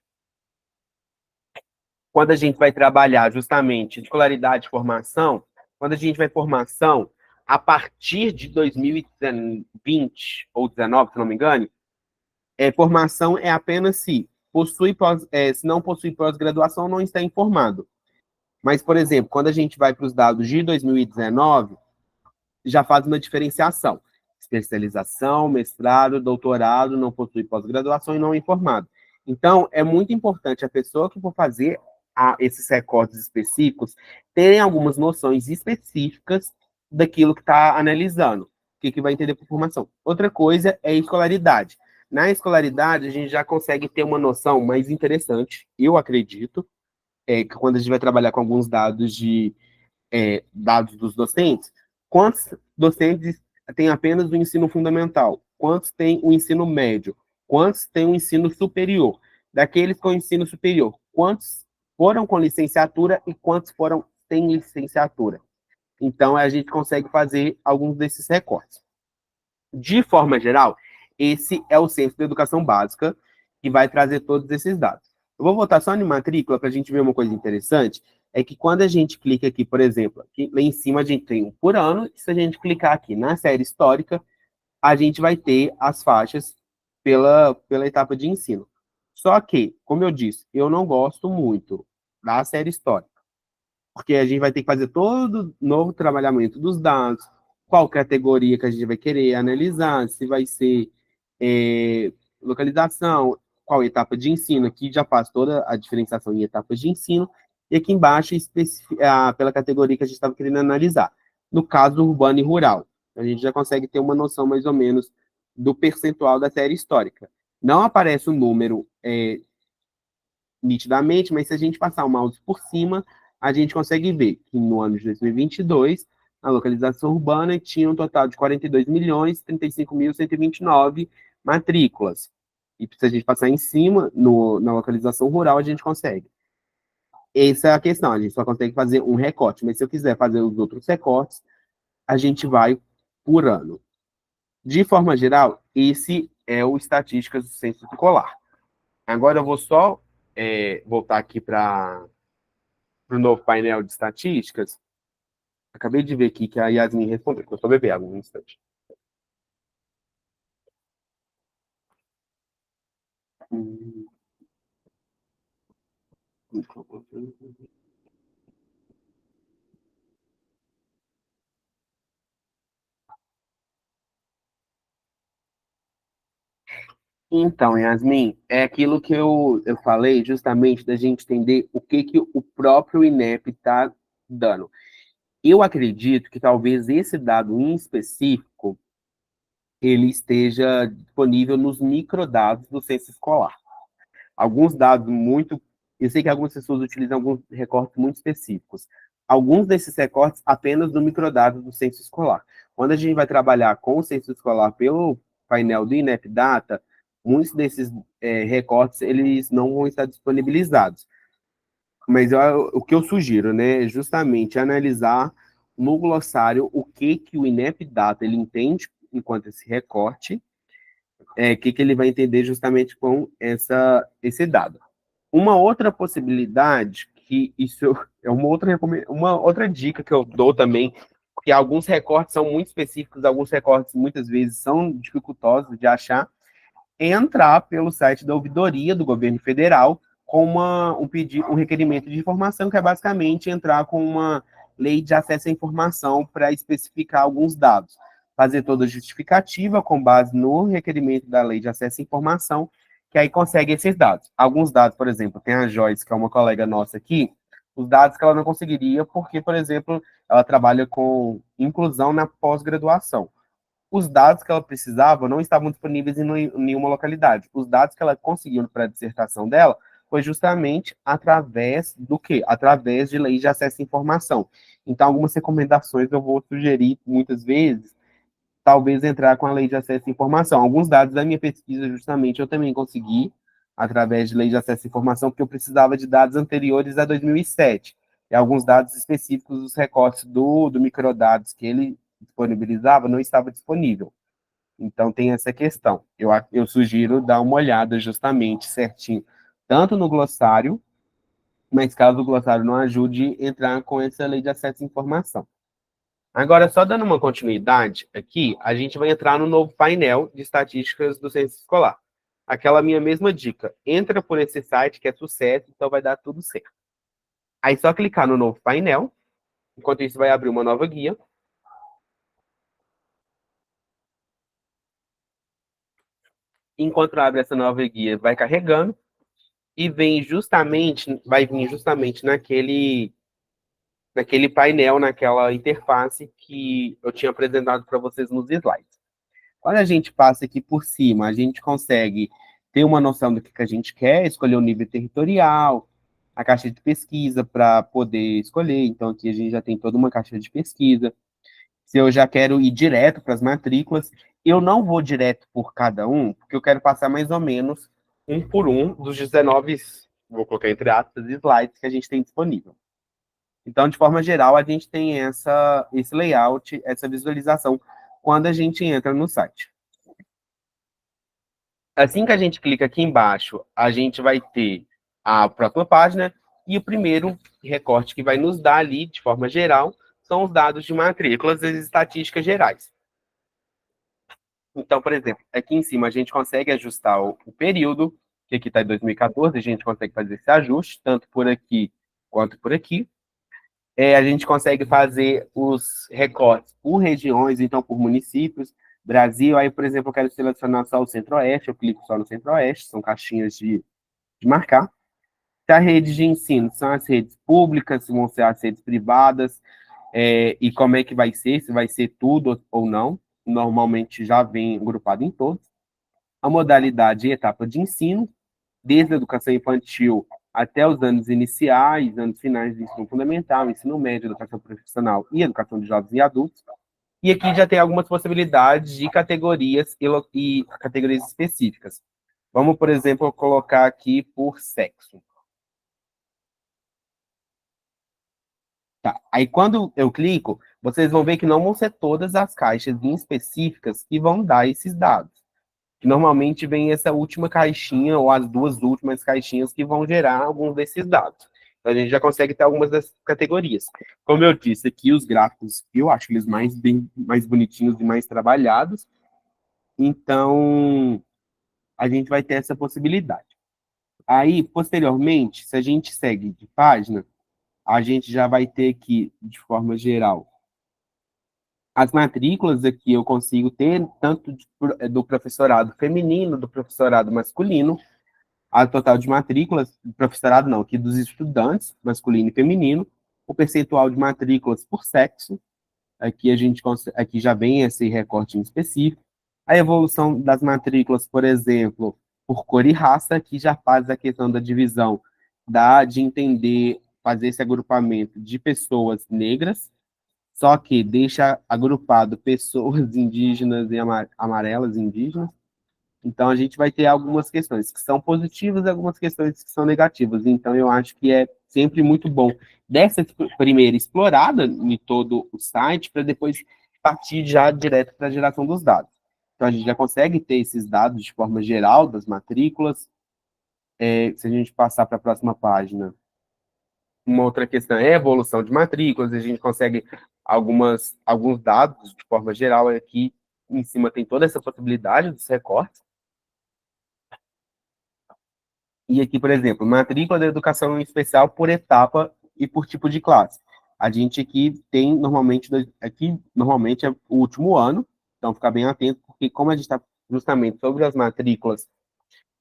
Quando a gente vai trabalhar justamente escolaridade e formação, quando a gente vai formação, a partir de 2020 ou 2019, se não me engano, formação é apenas se se não possui pós-graduação, não está informado. Mas, por exemplo, quando a gente vai para os dados de 2019, já faz uma diferenciação. Especialização, mestrado, doutorado, não possui pós-graduação e não é informado. Então, é muito importante a pessoa que for fazer esses recortes específicos terem algumas noções específicas daquilo que está analisando, o que vai entender por formação. Outra coisa é a escolaridade. Na escolaridade, a gente já consegue ter uma noção mais interessante, eu acredito, que quando a gente vai trabalhar com alguns dados dos docentes, quantos docentes têm apenas o ensino fundamental? Quantos têm o ensino médio? Quantos têm o ensino superior? Daqueles com ensino superior, quantos foram com licenciatura e quantos foram sem licenciatura? Então, a gente consegue fazer alguns desses recortes. De forma geral, esse é o Censo da Educação Básica, que vai trazer todos esses dados. Eu vou voltar só em matrícula para a gente ver uma coisa interessante, é que quando a gente clica aqui, por exemplo, aqui, lá em cima a gente tem um por ano, e se a gente clicar aqui na série histórica, a gente vai ter as faixas pela etapa de ensino. Só que, como eu disse, eu não gosto muito da série histórica, porque a gente vai ter que fazer todo novo trabalhamento dos dados, qual categoria que a gente vai querer analisar, se vai ser localização, qual etapa de ensino, aqui já faz toda a diferenciação em etapas de ensino, e aqui embaixo pela categoria que a gente estava querendo analisar. No caso, urbano e rural, a gente já consegue ter uma noção mais ou menos do percentual da série histórica. Não aparece o número nitidamente, mas se a gente passar o mouse por cima, a gente consegue ver que no ano de 2022, a localização urbana tinha um total de 42.035.129 matrículas. E se a gente passar em cima, na localização rural, a gente consegue. Essa é a questão, a gente só consegue fazer um recorte, mas se eu quiser fazer os outros recortes, a gente vai por ano. De forma geral, esse é o Estatísticas do Censo Escolar. Agora eu vou só voltar aqui para o novo painel de estatísticas, Acabei de ver aqui que a Yasmin respondeu, que eu só beber água um instante. Hum. Então, Yasmin, é aquilo que eu falei, justamente da gente entender o que, que o próprio INEP está dando. Eu acredito que talvez esse dado em específico ele esteja disponível nos microdados do censo escolar. Alguns dados muito. Eu sei que algumas pessoas utilizam alguns recortes muito específicos. Alguns desses recortes apenas no microdado do censo escolar. Quando a gente vai trabalhar com o censo escolar pelo painel do INEP Data, muitos desses recortes eles não vão estar disponibilizados. Mas o que eu sugiro, né, é justamente analisar no glossário o que que o INEP Data ele entende enquanto esse recorte, que ele vai entender justamente com esse dado. Uma outra possibilidade, que isso é uma outra dica que eu dou também, porque alguns recortes são muito específicos, alguns recortes muitas vezes são dificultosos de achar, é entrar pelo site da ouvidoria do governo federal com um requerimento de informação, que é basicamente entrar com uma lei de acesso à informação para especificar alguns dados. Fazer toda a justificativa com base no requerimento da lei de acesso à informação, que aí consegue esses dados. Alguns dados, por exemplo, tem a Joyce, que é uma colega nossa aqui, os dados que ela não conseguiria, porque, por exemplo, ela trabalha com inclusão na pós-graduação. Os dados que ela precisava não estavam disponíveis em nenhuma localidade. Os dados que ela conseguiu para a dissertação dela foi justamente através do quê? Através de lei de acesso à informação. Então, algumas recomendações eu vou sugerir muitas vezes, talvez entrar com a lei de acesso à informação. Alguns dados da minha pesquisa, justamente, eu também consegui através de lei de acesso à informação, porque eu precisava de dados anteriores a 2007. E alguns dados específicos dos recortes do microdados que ele disponibilizava não estava disponível. Então tem essa questão. Eu sugiro dar uma olhada justamente certinho, tanto no glossário, mas caso o glossário não ajude, entrar com essa lei de acesso à informação. Agora, só dando uma continuidade aqui, a gente vai entrar no novo painel de estatísticas do censo escolar. Aquela minha mesma dica, entra por esse site que é sucesso, então vai dar tudo certo. Aí só clicar no novo painel, enquanto isso vai abrir uma nova guia. Enquanto abre essa nova guia, vai carregando e vai vir justamente naquele painel, naquela interface que eu tinha apresentado para vocês nos slides. Quando a gente passa aqui por cima, a gente consegue ter uma noção do que a gente quer, escolher o nível territorial, a caixa de pesquisa para poder escolher. Então, aqui a gente já tem toda uma caixa de pesquisa. Se eu já quero ir direto para as matrículas, eu não vou direto por cada um, porque eu quero passar mais ou menos um por um dos 19, vou colocar entre aspas, slides que a gente tem disponível. Então, de forma geral, a gente tem esse layout, essa visualização quando a gente entra no site. Assim que a gente clica aqui embaixo, a gente vai ter a próxima página e o primeiro recorte que vai nos dar ali, de forma geral, são os dados de matrículas e estatísticas gerais. Então, por exemplo, aqui em cima a gente consegue ajustar o período, que aqui está em 2014, a gente consegue fazer esse ajuste, tanto por aqui quanto por aqui. A gente consegue fazer os recortes por regiões, então por municípios. Brasil, aí, por exemplo, eu quero selecionar só o Centro-Oeste, eu clico só no Centro-Oeste, são caixinhas de marcar. Se a rede de ensino são as redes públicas, se vão ser as redes privadas, e como é que vai ser, se vai ser tudo ou não. Normalmente já vem agrupado em todos. A modalidade e etapa de ensino, desde a educação infantil até os anos iniciais, anos finais do ensino fundamental, ensino médio, educação profissional e educação de jovens e adultos. E aqui já tem algumas possibilidades de categorias e categorias específicas. Vamos, por exemplo, colocar aqui por sexo. Tá. Aí, quando eu clico, vocês vão ver que não vão ser todas as caixas específicas que vão dar esses dados. Que normalmente vem essa última caixinha, ou as duas últimas caixinhas que vão gerar alguns desses dados. Então, a gente já consegue ter algumas das categorias. Como eu disse aqui, os gráficos, eu acho eles mais bonitinhos e mais trabalhados. Então, a gente vai ter essa possibilidade. Aí, posteriormente, se a gente segue de página, a gente já vai ter aqui, de forma geral, as matrículas aqui eu consigo ter tanto do professorado feminino, do professorado masculino, a total de matrículas, professorado não, aqui dos estudantes, masculino e feminino, o percentual de matrículas por sexo, aqui aqui já vem esse recorte em específico, a evolução das matrículas, por exemplo, por cor e raça, que já faz a questão da divisão, de entender, fazer esse agrupamento de pessoas negras, só que deixa agrupado pessoas indígenas e amarelas indígenas. Então, a gente vai ter algumas questões que são positivas e algumas questões que são negativas. Então, eu acho que é sempre muito bom dessa primeira explorada em todo o site, para depois partir já direto para a geração dos dados. Então, a gente já consegue ter esses dados de forma geral das matrículas. Se a gente passar para a próxima página, uma outra questão é a evolução de matrículas, a gente consegue alguns dados de forma geral. Aqui em cima tem toda essa possibilidade dos recortes. E aqui, por exemplo, matrícula da educação especial por etapa e por tipo de classe. A gente aqui tem, normalmente é o último ano, então ficar bem atento, porque como a gente está justamente sobre as matrículas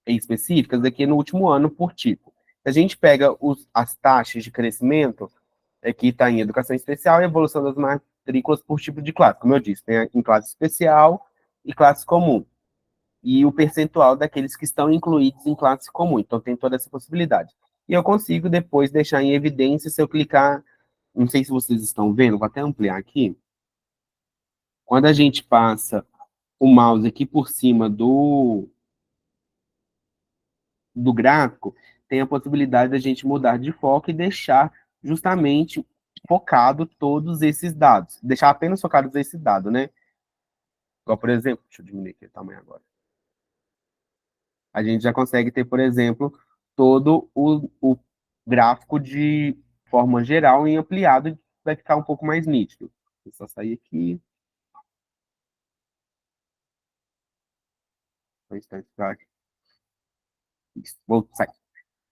específicas, aqui é no último ano por tipo. Se a gente pega as taxas de crescimento, aqui está em educação especial e evolução das matrículas por tipo de classe. Como eu disse, tem em classe especial e classe comum, e o percentual daqueles que estão incluídos em classe comum. Então, tem toda essa possibilidade. E eu consigo depois deixar em evidência se eu clicar, não sei se vocês estão vendo, vou até ampliar aqui. Quando a gente passa o mouse aqui por cima do gráfico, tem a possibilidade da gente mudar de foco e deixar justamente focado todos esses dados. Deixar apenas focados esses dados, né? Igual, por exemplo, deixa eu diminuir aqui o tamanho agora. A gente já consegue ter, por exemplo, todo o gráfico de forma geral e ampliado, vai ficar um pouco mais nítido. Vou só sair aqui. Um instante, tá? Isso, vou sair.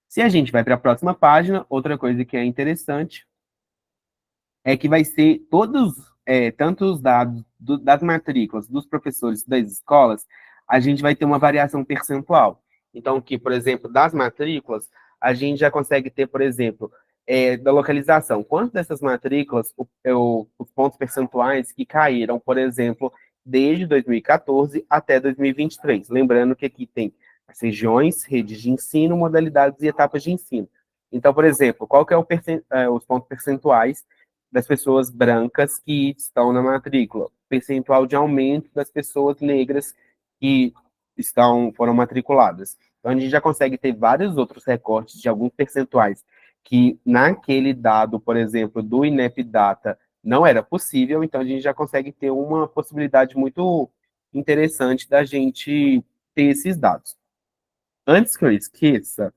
Se a gente vai para a próxima página, outra coisa que é interessante é que vai ser tanto os dados das matrículas dos professores das escolas, a gente vai ter uma variação percentual. Então, que, por exemplo, das matrículas, a gente já consegue ter, por exemplo, da localização. Quantas dessas matrículas, os pontos percentuais que caíram, por exemplo, desde 2014 até 2023. Lembrando que aqui tem as regiões, redes de ensino, modalidades e etapas de ensino. Então, por exemplo, qual que é os pontos percentuais das pessoas brancas que estão na matrícula, percentual de aumento das pessoas negras que foram matriculadas. Então, a gente já consegue ter vários outros recortes de alguns percentuais que naquele dado, por exemplo, do INEP Data, não era possível, então a gente já consegue ter uma possibilidade muito interessante da gente ter esses dados. Antes que eu esqueça,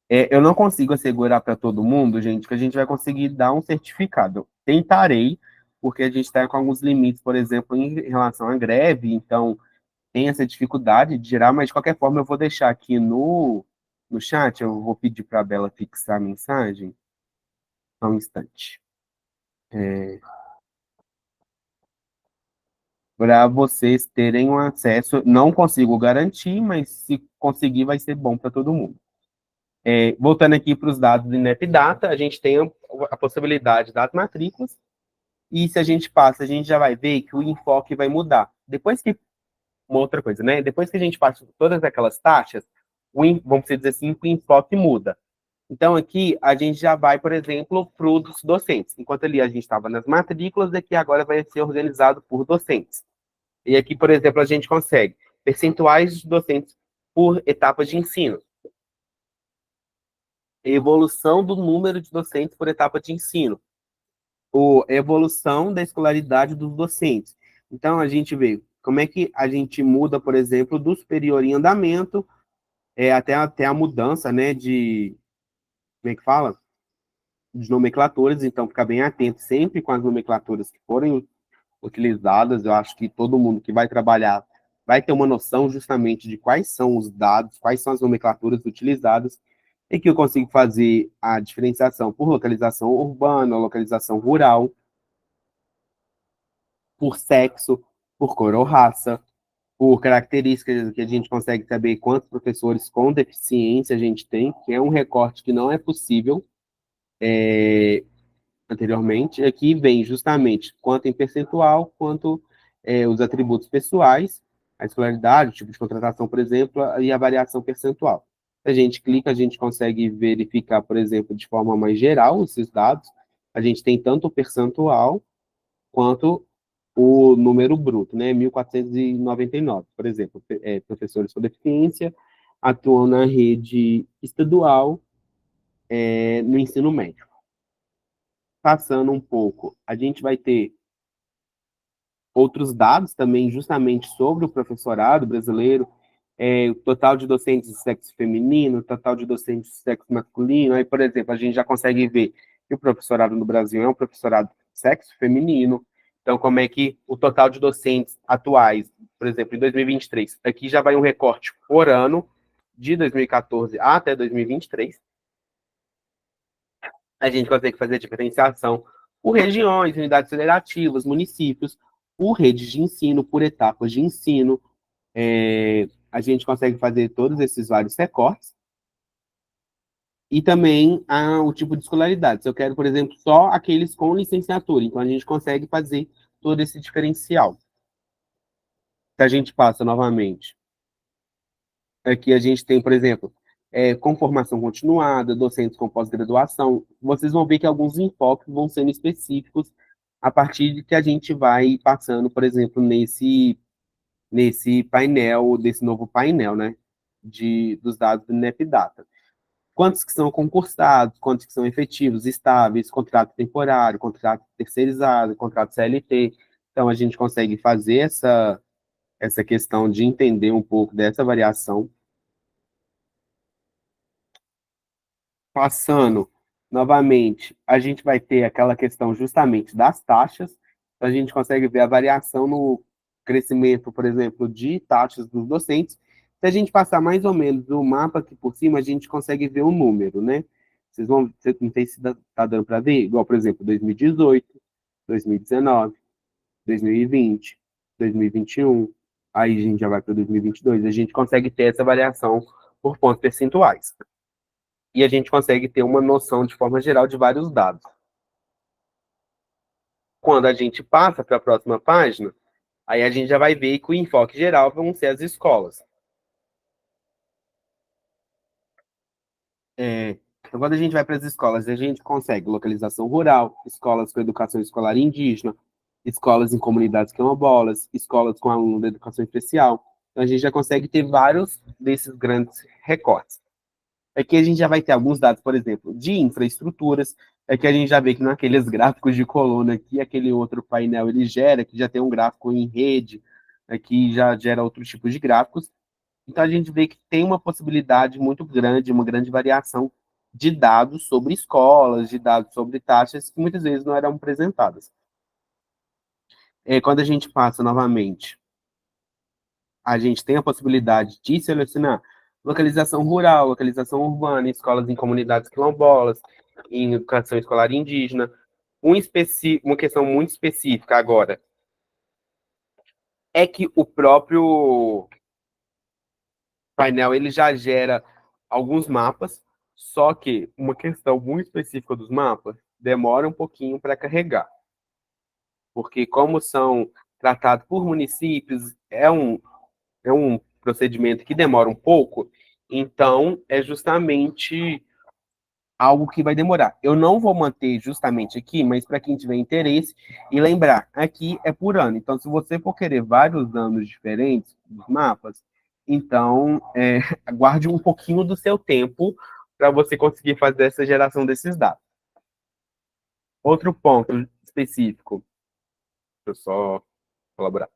eu não consigo assegurar para todo mundo, gente, que a gente vai conseguir dar um certificado. Tentarei, porque a gente está com alguns limites, por exemplo, em relação à greve, então tem essa dificuldade de gerar, mas de qualquer forma eu vou deixar aqui no chat, eu vou pedir para a Bela fixar a mensagem. Só um instante. Para vocês terem um acesso, não consigo garantir, mas se conseguir vai ser bom para todo mundo. Voltando aqui para os dados do INEP Data, a gente tem a possibilidade das matrículas, e se a gente passa, a gente já vai ver que o enfoque vai mudar. Uma outra coisa, né? Depois que a gente passa por todas aquelas taxas, vamos dizer assim, o enfoque muda. Então, aqui, a gente já vai, por exemplo, para os docentes. Enquanto ali a gente estava nas matrículas, aqui agora vai ser organizado por docentes. E aqui, por exemplo, a gente consegue percentuais de docentes por etapas de ensino, evolução do número de docentes por etapa de ensino, ou evolução da escolaridade dos docentes. Então, a gente vê como é que a gente muda, por exemplo, do superior em andamento, até a mudança, né, como é que fala? de nomenclaturas, então ficar bem atento sempre com as nomenclaturas que forem utilizadas. Eu acho que todo mundo que vai trabalhar vai ter uma noção justamente de quais são os dados, quais são as nomenclaturas utilizadas, e que eu consigo fazer a diferenciação por localização urbana, localização rural, por sexo, por cor ou raça, por características que a gente consegue saber quantos professores com deficiência a gente tem, que é um recorte que não é possível anteriormente. Aqui vem justamente quanto em percentual, quanto os atributos pessoais, a escolaridade, o tipo de contratação, por exemplo, e a variação percentual. Se a gente clica, a gente consegue verificar, por exemplo, de forma mais geral esses dados. A gente tem tanto o percentual quanto o número bruto, né? 1.499, por exemplo, professores com deficiência atuam na rede estadual, no ensino médio. Passando um pouco, a gente vai ter outros dados também, justamente sobre o professorado brasileiro, o total de docentes de sexo feminino, o total de docentes de sexo masculino. Aí, por exemplo, a gente já consegue ver que o professorado no Brasil é um professorado de sexo feminino. Então, como é que o total de docentes atuais, por exemplo, em 2023, aqui já vai um recorte por ano, de 2014 até 2023, a gente consegue fazer a diferenciação por regiões, unidades federativas, municípios, por redes de ensino, por etapas de ensino. A gente consegue fazer todos esses vários recortes. E também o tipo de escolaridade. Se eu quero, por exemplo, só aqueles com licenciatura, então a gente consegue fazer todo esse diferencial. Se a gente passa novamente, aqui a gente tem, por exemplo, com formação continuada, docentes com pós-graduação. Vocês vão ver que alguns enfoques vão sendo específicos a partir de que a gente vai passando, por exemplo, nesse painel, desse novo painel, né, dos dados do NEPDATA. Quantos que são concursados, quantos que são efetivos, estáveis, contrato temporário, contrato terceirizado, contrato CLT. Então, a gente consegue fazer essa questão de entender um pouco dessa variação. Passando novamente, a gente vai ter aquela questão justamente das taxas. Então, a gente consegue ver a variação no crescimento, por exemplo, de taxas dos docentes. Se a gente passar mais ou menos o mapa aqui por cima, a gente consegue ver o número, né? Vocês vão, não sei se está dando para ver, igual, por exemplo, 2018, 2019, 2020, 2021, aí a gente já vai para 2022, a gente consegue ter essa variação por pontos percentuais e a gente consegue ter uma noção de forma geral de vários dados. Quando a gente passa para a próxima página, aí a gente já vai ver que o enfoque geral vão ser as escolas. Então, quando a gente vai para as escolas, a gente consegue localização rural, escolas com educação escolar indígena, escolas em comunidades quilombolas, escolas com aluno de educação especial. Então, a gente já consegue ter vários desses grandes recortes. Aqui a gente já vai ter alguns dados, por exemplo, de infraestruturas. Aqui a gente já vê que naqueles gráficos de coluna aqui, aquele outro painel ele gera, que já tem um gráfico em rede, aqui já gera outro tipo de gráficos. Então a gente vê que tem uma possibilidade muito grande, uma grande variação de dados sobre escolas, de dados sobre taxas, que muitas vezes não eram apresentadas. Quando a gente passa novamente, a gente tem a possibilidade de selecionar localização rural, localização urbana, escolas em comunidades quilombolas, em educação escolar indígena. Uma questão muito específica agora é que o próprio painel ele já gera alguns mapas, só que uma questão muito específica dos mapas demora um pouquinho para carregar, porque como são tratados por municípios, é um procedimento que demora um pouco, então é justamente algo que vai demorar. Eu não vou manter justamente aqui, mas para quem tiver interesse, e lembrar, aqui é por ano. Então, se você for querer vários anos diferentes dos mapas, então aguarde um pouquinho do seu tempo para você conseguir fazer essa geração desses dados. Outro ponto específico, deixa eu só colaborar.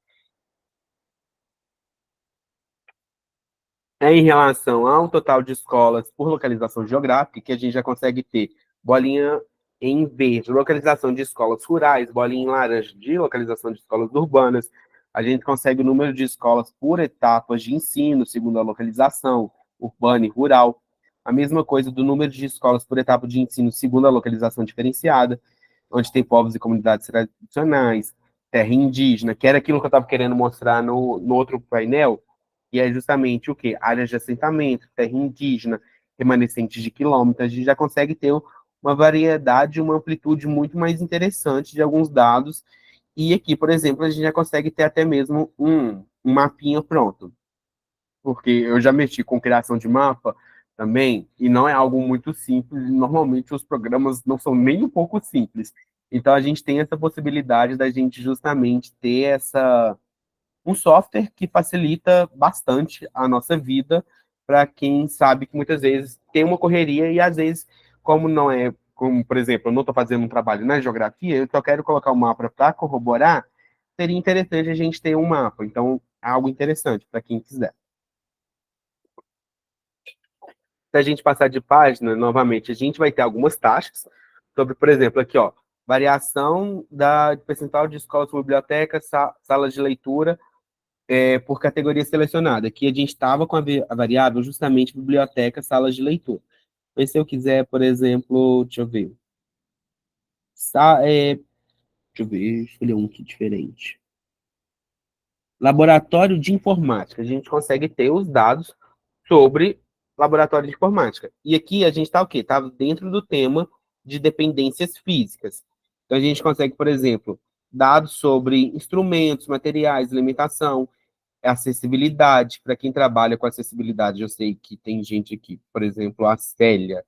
Em relação ao total de escolas por localização geográfica, que a gente já consegue ter bolinha em verde, localização de escolas rurais, bolinha em laranja de localização de escolas urbanas. A gente consegue o número de escolas por etapas de ensino, segundo a localização, urbana e rural. A mesma coisa do número de escolas por etapa de ensino, segundo a localização diferenciada, onde tem povos e comunidades tradicionais, terra indígena, que era aquilo que eu estava querendo mostrar no outro painel, que é justamente o quê? Áreas de assentamento, terra indígena, remanescentes de quilômetros. A gente já consegue ter uma variedade, uma amplitude muito mais interessante de alguns dados. E aqui, por exemplo, a gente já consegue ter até mesmo um mapinha pronto. Porque eu já mexi com criação de mapa também, e não é algo muito simples, e normalmente os programas não são nem um pouco simples. Então a gente tem essa possibilidade da gente justamente ter um software que facilita bastante a nossa vida para quem sabe que muitas vezes tem uma correria e às vezes, como não é, como por exemplo, eu não estou fazendo um trabalho na geografia, eu só quero colocar um mapa para corroborar, seria interessante a gente ter um mapa. Então, é algo interessante para quem quiser. Se a gente passar de página, novamente, a gente vai ter algumas taxas sobre, por exemplo, aqui, ó, variação da percentual de escolas, bibliotecas, salas de leitura, por categoria selecionada. Aqui a gente estava com a variável justamente biblioteca, salas de leitura. Mas se eu quiser, por exemplo, deixa eu ver. Deixa eu ver, escolher um aqui diferente. Laboratório de informática. A gente consegue ter os dados sobre laboratório de informática. E aqui a gente está o quê? Está dentro do tema de dependências físicas. Então a gente consegue, por exemplo, dados sobre instrumentos, materiais, alimentação, acessibilidade. Para quem trabalha com acessibilidade, eu sei que tem gente aqui, por exemplo, a Célia.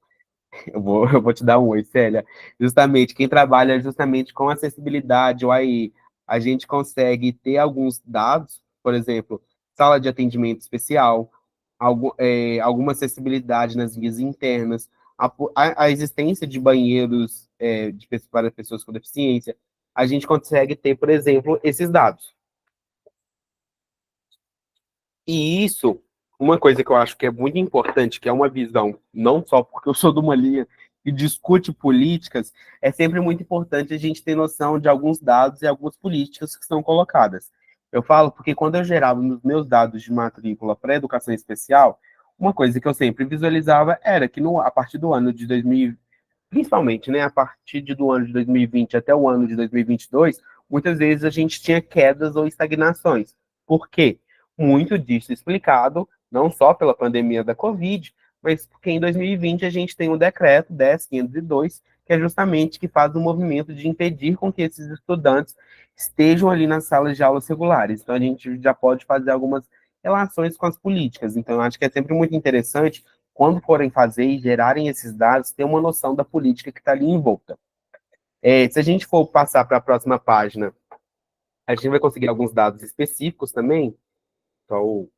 Eu vou te dar um oi, Célia. Justamente, quem trabalha justamente com acessibilidade, ou aí a gente consegue ter alguns dados, por exemplo, sala de atendimento especial, alguma acessibilidade nas vias internas, a existência de banheiros para pessoas com deficiência, a gente consegue ter, por exemplo, esses dados. E isso, uma coisa que eu acho que é muito importante, que é uma visão, não só porque eu sou de uma linha que discute políticas, é sempre muito importante a gente ter noção de alguns dados e algumas políticas que são colocadas. Eu falo porque quando eu gerava nos meus dados de matrícula para educação especial, uma coisa que eu sempre visualizava era que a partir do ano de 2000, principalmente, né, a partir do ano de 2020 até o ano de 2022, muitas vezes a gente tinha quedas ou estagnações. Por quê? Muito disso explicado, não só pela pandemia da Covid, mas porque em 2020 a gente tem o decreto 10.502, que é justamente que faz o movimento de impedir com que esses estudantes estejam ali nas salas de aulas regulares. Então a gente já pode fazer algumas relações com as políticas. Então eu acho que é sempre muito interessante quando forem fazer e gerarem esses dados, ter uma noção da política que está ali em volta. Se a gente for passar para a próxima página, a gente vai conseguir alguns dados específicos também. Então,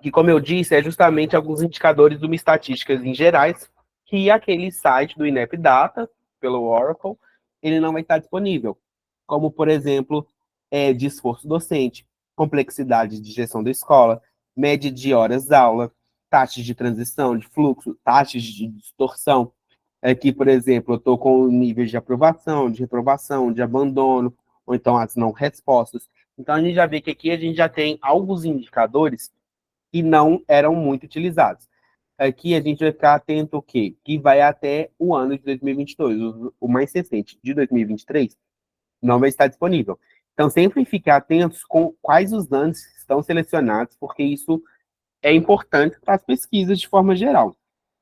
que, como eu disse, é justamente alguns indicadores de uma estatísticas em gerais, que aquele site do INEP Data, pelo Oracle, ele não vai estar disponível. Como, por exemplo, de esforço docente, complexidade de gestão da escola, média de horas-aula, taxas de transição, de fluxo, taxas de distorção. Aqui, por exemplo, eu estou com níveis de aprovação, de reprovação, de abandono, ou então as não respostas. Então, a gente já vê que aqui a gente já tem alguns indicadores que não eram muito utilizados. Aqui a gente vai ficar atento o quê? Que vai até o ano de 2022. O mais recente, de 2023, não vai estar disponível. Então, sempre ficar atentos com quais os anos estão selecionados, porque isso é importante para as pesquisas de forma geral.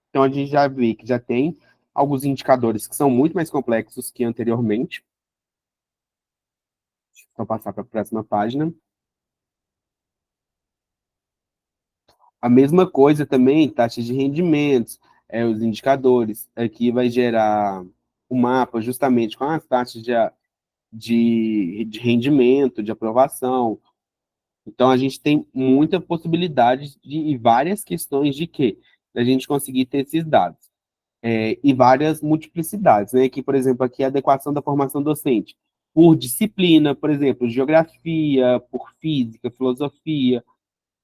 Então, a gente já vê que já tem alguns indicadores que são muito mais complexos que anteriormente. Vou passar para a próxima página. A mesma coisa também, taxas de rendimentos, os indicadores. Aqui vai gerar o mapa justamente com as taxas de rendimento, de aprovação. Então, a gente tem muita possibilidade e várias questões de quê? Da gente conseguir ter esses dados. E várias multiplicidades, né? Aqui, por exemplo, aqui a adequação da formação docente. Por disciplina, por exemplo, geografia, por física, filosofia,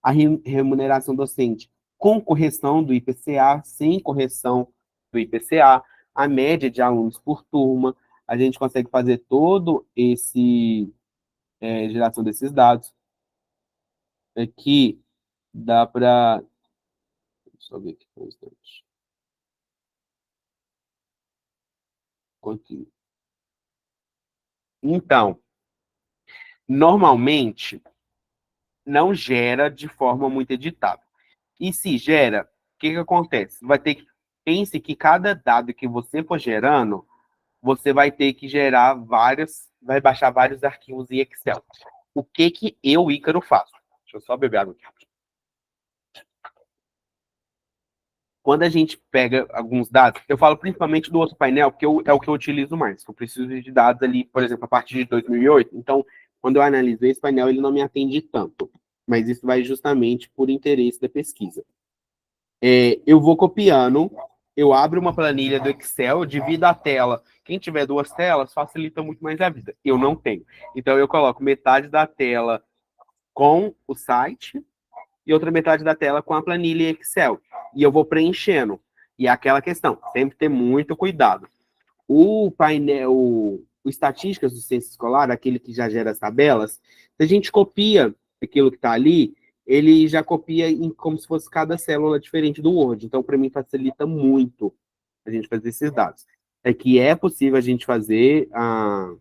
a remuneração docente com correção do IPCA, sem correção do IPCA, a média de alunos por turma, a gente consegue fazer todo esse geração desses dados. Aqui dá para... Deixa eu ver aqui por um instante. Continue. Então, normalmente, não gera de forma muito editável. E se gera, o que acontece? Vai ter que... Pense que cada dado que você for gerando, você vai ter que gerar vai baixar vários arquivos em Excel. O que eu, Ícaro, faço? Deixa eu só beber água aqui. Quando a gente pega alguns dados, eu falo principalmente do outro painel, porque é o que eu utilizo mais. Eu preciso de dados ali, por exemplo, a partir de 2008. Então, quando eu analisei esse painel, ele não me atende tanto. Mas isso vai justamente por interesse da pesquisa. Eu vou copiando, eu abro uma planilha do Excel, divido a tela. Quem tiver duas telas, facilita muito mais a vida. Eu não tenho. Então, eu coloco metade da tela com o site e outra metade da tela com a planilha Excel. E eu vou preenchendo. E é aquela questão, sempre ter muito cuidado. O painel, o Estatísticas do Ciência Escolar, aquele que já gera as tabelas, se a gente copia aquilo que está ali, ele já copia como se fosse cada célula diferente do Word. Então, para mim, facilita muito a gente fazer esses dados. É que é possível a gente fazer a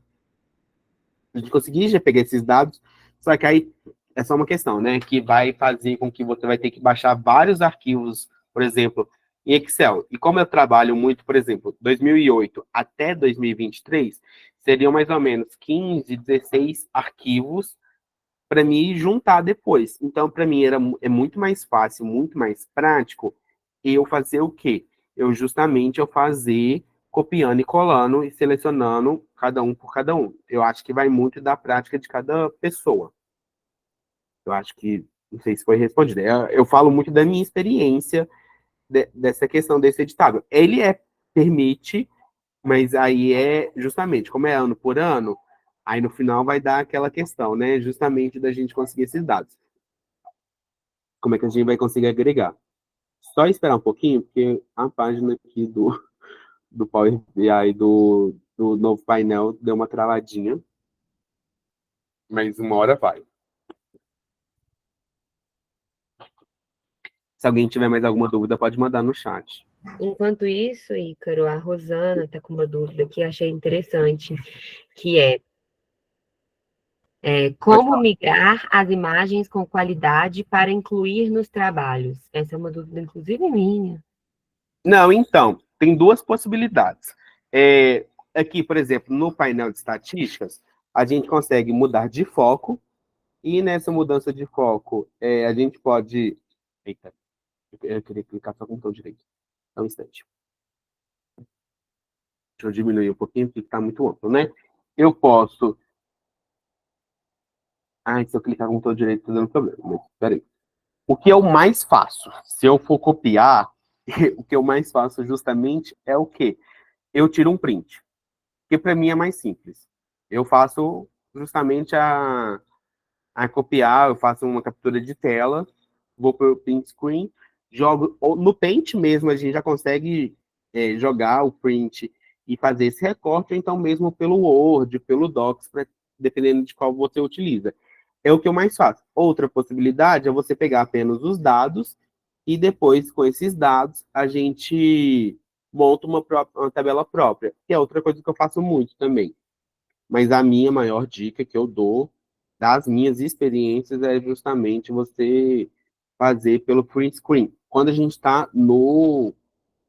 gente conseguir já pegar esses dados, só que aí é só uma questão, né? Que vai fazer com que você vai ter que baixar vários arquivos, por exemplo, em Excel. E como eu trabalho muito, por exemplo, 2008 até 2023, seriam mais ou menos 15, 16 arquivos para mim juntar depois. Então, para mim, é muito mais fácil, muito mais prático eu fazer o quê? Eu fazer copiando e colando e selecionando cada um por cada um. Eu acho que vai muito da prática de cada pessoa. Eu acho que, não sei se foi respondido. Eu falo muito da minha experiência dessa questão desse editável. Permite, mas aí é justamente, como é ano por ano, aí no final vai dar aquela questão, né? Justamente da gente conseguir esses dados. Como é que a gente vai conseguir agregar? Só esperar um pouquinho, porque a página aqui do Power BI do novo painel deu uma travadinha, mas uma hora vai. Se alguém tiver mais alguma dúvida, pode mandar no chat. Enquanto isso, Ícaro, a Rosana está com uma dúvida que eu achei interessante, que como migrar as imagens com qualidade para incluir nos trabalhos? Essa é uma dúvida, inclusive, minha. Não, então, tem duas possibilidades. Aqui, por exemplo, no painel de estatísticas, a gente consegue mudar de foco, e nessa mudança de foco, a gente pode... Eita, eu queria clicar só com o botão direito. Só um instante. Deixa eu diminuir um pouquinho, porque está muito amplo, né? Eu posso... se eu clicar com o botão direito, está dando problema. Mas, peraí. O que eu mais faço, se eu for copiar, o que eu mais faço justamente é o quê? Eu tiro um print. Porque para mim é mais simples. Eu faço justamente a copiar, eu faço uma captura de tela, vou para o print screen, jogo no Paint mesmo, a gente já consegue jogar o print e fazer esse recorte, ou então mesmo pelo Word, pelo Docs, dependendo de qual você utiliza. É o que eu mais faço. Outra possibilidade é você pegar apenas os dados e depois, com esses dados, a gente monta uma tabela própria, que é outra coisa que eu faço muito também. Mas a minha maior dica que eu dou das minhas experiências é justamente você fazer pelo print screen. Quando a gente está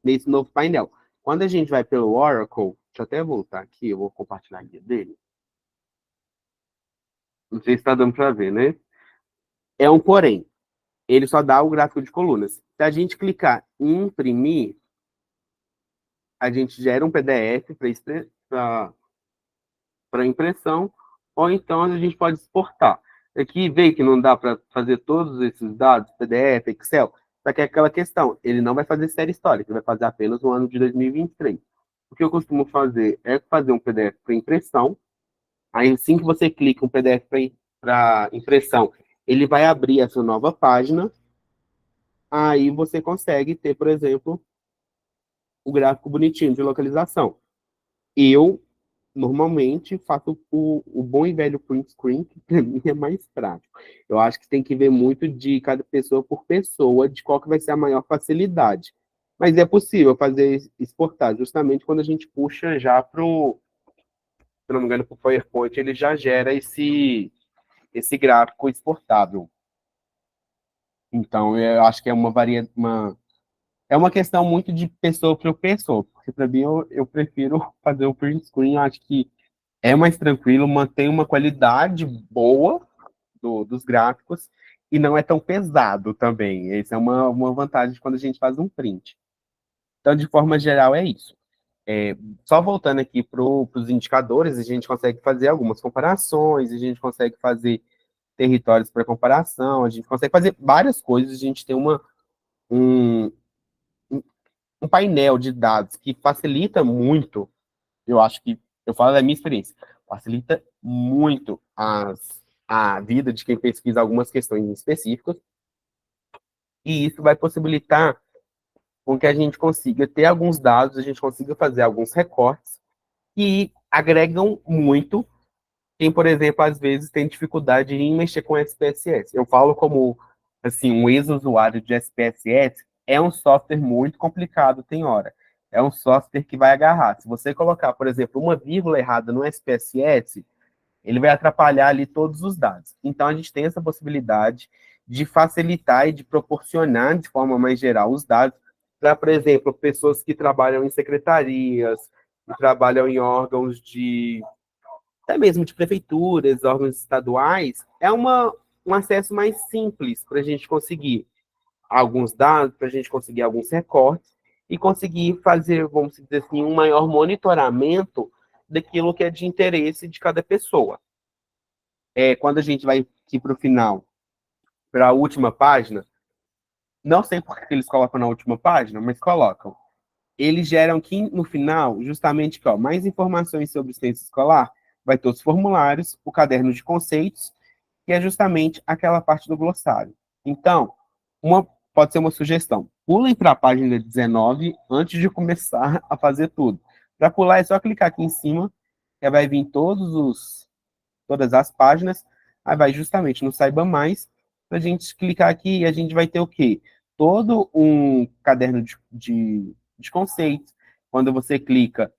nesse novo painel. Quando a gente vai pelo Oracle, deixa eu até voltar aqui, eu vou compartilhar a guia dele. Não sei se está dando para ver, né? É um porém. Ele só dá o gráfico de colunas. Se a gente clicar em imprimir, a gente gera um PDF para impressão, ou então a gente pode exportar. Aqui veio que não dá para fazer todos esses dados, PDF, Excel, só que é aquela questão, ele não vai fazer série histórica, ele vai fazer apenas o ano de 2023. O que eu costumo fazer é fazer um PDF para impressão, aí assim que você clica um PDF para impressão, ele vai abrir essa nova página, aí você consegue ter, por exemplo, o gráfico bonitinho de localização. Eu, normalmente, faço o bom e velho print screen, que para mim é mais prático. Eu acho que tem que ver muito de cada pessoa por pessoa, de qual que vai ser a maior facilidade. Mas é possível fazer exportar, justamente quando a gente puxa já para o, se não me engano, para o PowerPoint, ele já gera esse gráfico exportável. Então, eu acho que é é uma questão muito de pessoa para pessoa, porque para mim eu prefiro fazer o print screen, eu acho que é mais tranquilo, mantém uma qualidade boa dos gráficos e não é tão pesado também. Essa é uma vantagem quando a gente faz um print. Então, de forma geral, é isso. Só voltando aqui para os indicadores, a gente consegue fazer algumas comparações, a gente consegue fazer territórios para comparação, a gente consegue fazer várias coisas, a gente tem um, um painel de dados que facilita muito, eu acho que, eu falo da minha experiência, facilita muito a vida de quem pesquisa algumas questões específicas, e isso vai possibilitar com que a gente consiga ter alguns dados, a gente consiga fazer alguns recortes que agregam muito quem, por exemplo, às vezes tem dificuldade em mexer com SPSS. Eu falo como, assim, um ex-usuário de SPSS, é um software muito complicado, tem hora. É um software que vai agarrar. Se você colocar, por exemplo, uma vírgula errada no SPSS, ele vai atrapalhar ali todos os dados. Então, a gente tem essa possibilidade de facilitar e de proporcionar, de forma mais geral, os dados para, por exemplo, pessoas que trabalham em secretarias, que trabalham em órgãos de até mesmo de prefeituras, órgãos estaduais, é um acesso mais simples para a gente conseguir alguns dados, para a gente conseguir alguns recortes e conseguir fazer, vamos dizer assim, um maior monitoramento daquilo que é de interesse de cada pessoa. Quando a gente vai aqui para o final, para a última página, não sei por que eles colocam na última página, mas colocam. Eles geram aqui no final, justamente, que, ó, mais informações sobre o censo escolar, vai ter os formulários, o caderno de conceitos, que é justamente aquela parte do glossário. Então, pode ser uma sugestão. Pulem para a página 19 antes de começar a fazer tudo. Para pular, é só clicar aqui em cima, que vai vir todas as páginas, aí vai justamente no Saiba Mais, para a gente clicar aqui e a gente vai ter o quê? Todo um caderno de conceitos. Quando você clica,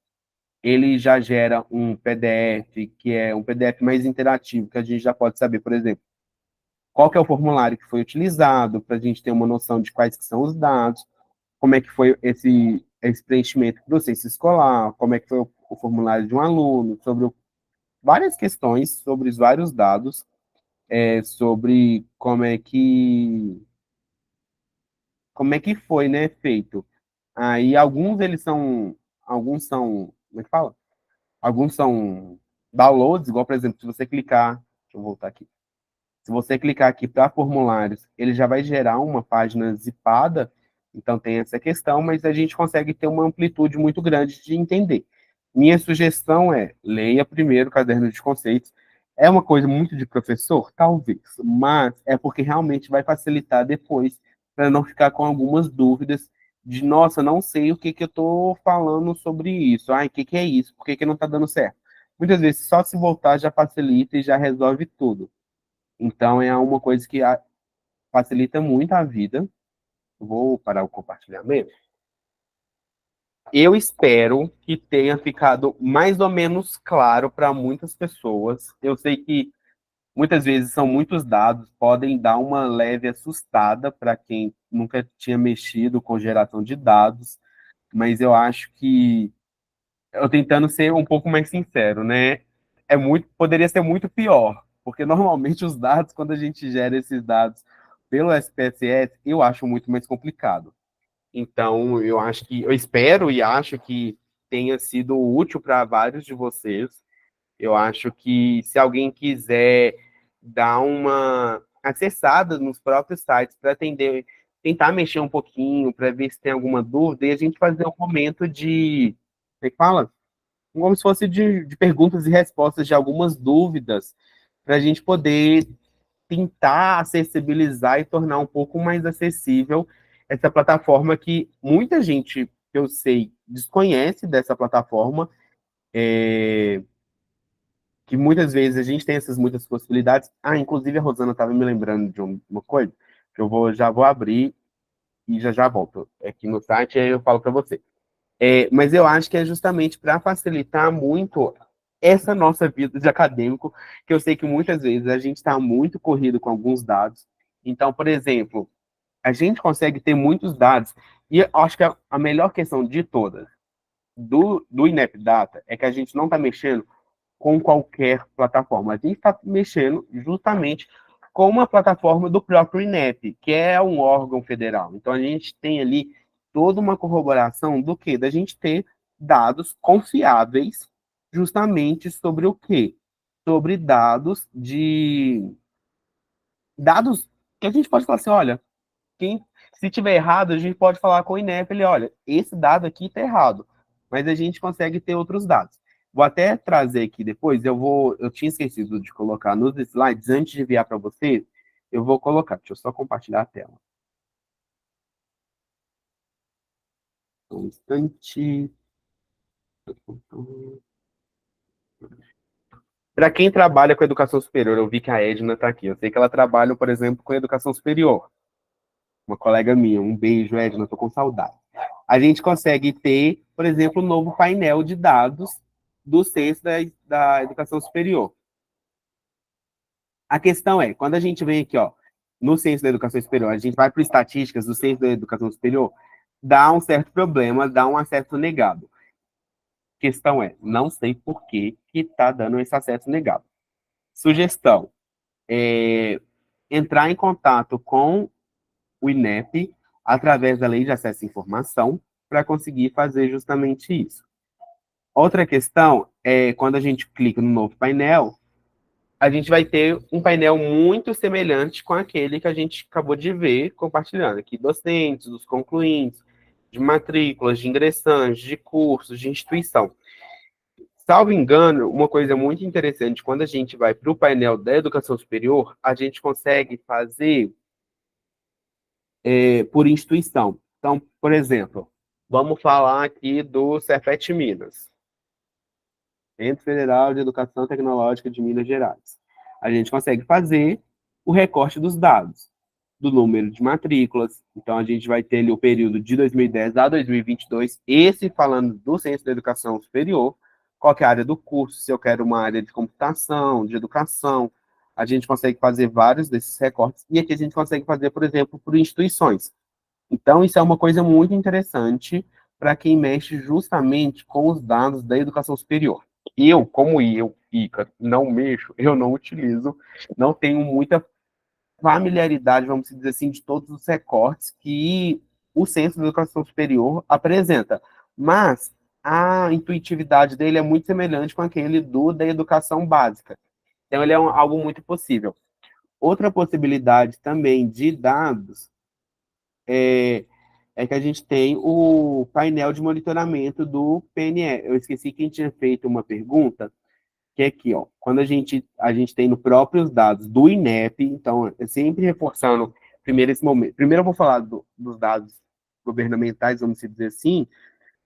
ele já gera um PDF, que é um PDF mais interativo, que a gente já pode saber, por exemplo, qual que é o formulário que foi utilizado, para a gente ter uma noção de quais que são os dados, como é que foi esse preenchimento do censo escolar, como é que foi o formulário de um aluno, sobre várias questões, sobre os vários dados, sobre como é que foi, né, feito. Aí alguns são, como é que fala? Alguns são downloads, igual, por exemplo, se você clicar, deixa eu voltar aqui. Se você clicar aqui para formulários, ele já vai gerar uma página zipada, então tem essa questão, mas a gente consegue ter uma amplitude muito grande de entender. Minha sugestão é, leia primeiro o caderno de conceitos. É uma coisa muito de professor? Talvez, mas é porque realmente vai facilitar depois, para não ficar com algumas dúvidas de, nossa, não sei o que que eu estou falando sobre isso. Ai, o que que é isso? Por que que não está dando certo? Muitas vezes, só se voltar já facilita e já resolve tudo. Então, é uma coisa que facilita muito a vida. Vou parar o compartilhamento. Eu espero que tenha ficado mais ou menos claro para muitas pessoas. Eu sei que muitas vezes são muitos dados, podem dar uma leve assustada para quem nunca tinha mexido com geração de dados, mas eu acho que eu tentando ser um pouco mais sincero, né? Poderia ser muito pior, porque normalmente os dados, quando a gente gera esses dados pelo SPSS, eu acho muito mais complicado. Então, eu espero e acho que tenha sido útil para vários de vocês. Eu acho que se alguém quiser dar uma acessada nos próprios sites para atender, tentar mexer um pouquinho, para ver se tem alguma dúvida, e a gente fazer um momento de. Como é que fala? Como se fosse de perguntas e respostas de algumas dúvidas, para a gente poder tentar acessibilizar e tornar um pouco mais acessível essa plataforma que muita gente, que eu sei, desconhece dessa plataforma, que muitas vezes a gente tem essas muitas possibilidades. Ah, inclusive a Rosana estava me lembrando de uma coisa, que já vou abrir e já volto aqui no site, e aí eu falo para você. Mas eu acho que é justamente para facilitar muito essa nossa vida de acadêmico, que eu sei que muitas vezes a gente está muito corrido com alguns dados. Então, por exemplo, a gente consegue ter muitos dados, e eu acho que a melhor questão de todas do INEP Data é que a gente não está mexendo com qualquer plataforma. A gente está mexendo justamente com uma plataforma do próprio INEP, que é um órgão federal. Então, a gente tem ali toda uma corroboração do quê? Da gente ter dados confiáveis justamente sobre o quê? Sobre dados que a gente pode falar assim, olha, se tiver errado, a gente pode falar com o INEP, ele, olha, esse dado aqui está errado, mas a gente consegue ter outros dados. Vou até trazer aqui depois, eu tinha esquecido de colocar nos slides, antes de enviar para você, eu vou colocar, deixa eu só compartilhar a tela. Um instante. Para quem trabalha com educação superior, eu vi que a Edna está aqui, eu sei que ela trabalha, por exemplo, com educação superior, uma colega minha, um beijo, Edna, estou com saudade. A gente consegue ter, por exemplo, um novo painel de dados do censo da educação superior. A questão é, quando a gente vem aqui, ó, no censo da educação superior, a gente vai para estatísticas do censo da educação superior, dá um certo problema, dá um acesso negado. A questão é, não sei por que está dando esse acesso negado. Sugestão, entrar em contato com o INEP através da Lei de Acesso à Informação para conseguir fazer justamente isso. Outra questão é quando a gente clica no novo painel, a gente vai ter um painel muito semelhante com aquele que a gente acabou de ver compartilhando aqui, docentes, dos concluintes, de matrículas, de ingressantes, de cursos, de instituição. Salvo engano, uma coisa muito interessante, quando a gente vai para o painel da educação superior, a gente consegue fazer por instituição. Então, por exemplo, vamos falar aqui do Cefet Minas, Centro Federal de Educação Tecnológica de Minas Gerais. A gente consegue fazer o recorte dos dados, do número de matrículas. Então, a gente vai ter ali o período de 2010 a 2022, esse falando do Centro da Educação Superior, qual é a área do curso, se eu quero uma área de computação, de educação, a gente consegue fazer vários desses recortes, e aqui a gente consegue fazer, por exemplo, por instituições. Então, isso é uma coisa muito interessante para quem mexe justamente com os dados da educação superior. Ica, não mexo, eu não utilizo, não tenho muita familiaridade, vamos dizer assim, de todos os recortes que o Centro de Educação Superior apresenta. Mas a intuitividade dele é muito semelhante com aquele da educação básica. Então, ele é algo muito possível. Outra possibilidade também de dados é que a gente tem o painel de monitoramento do PNE. Eu esqueci quem tinha feito uma pergunta, que é aqui, ó, quando a gente tem no próprios dados do INEP, então, é sempre reforçando, primeiro esse momento. Primeiro eu vou falar dos dados governamentais, vamos dizer assim,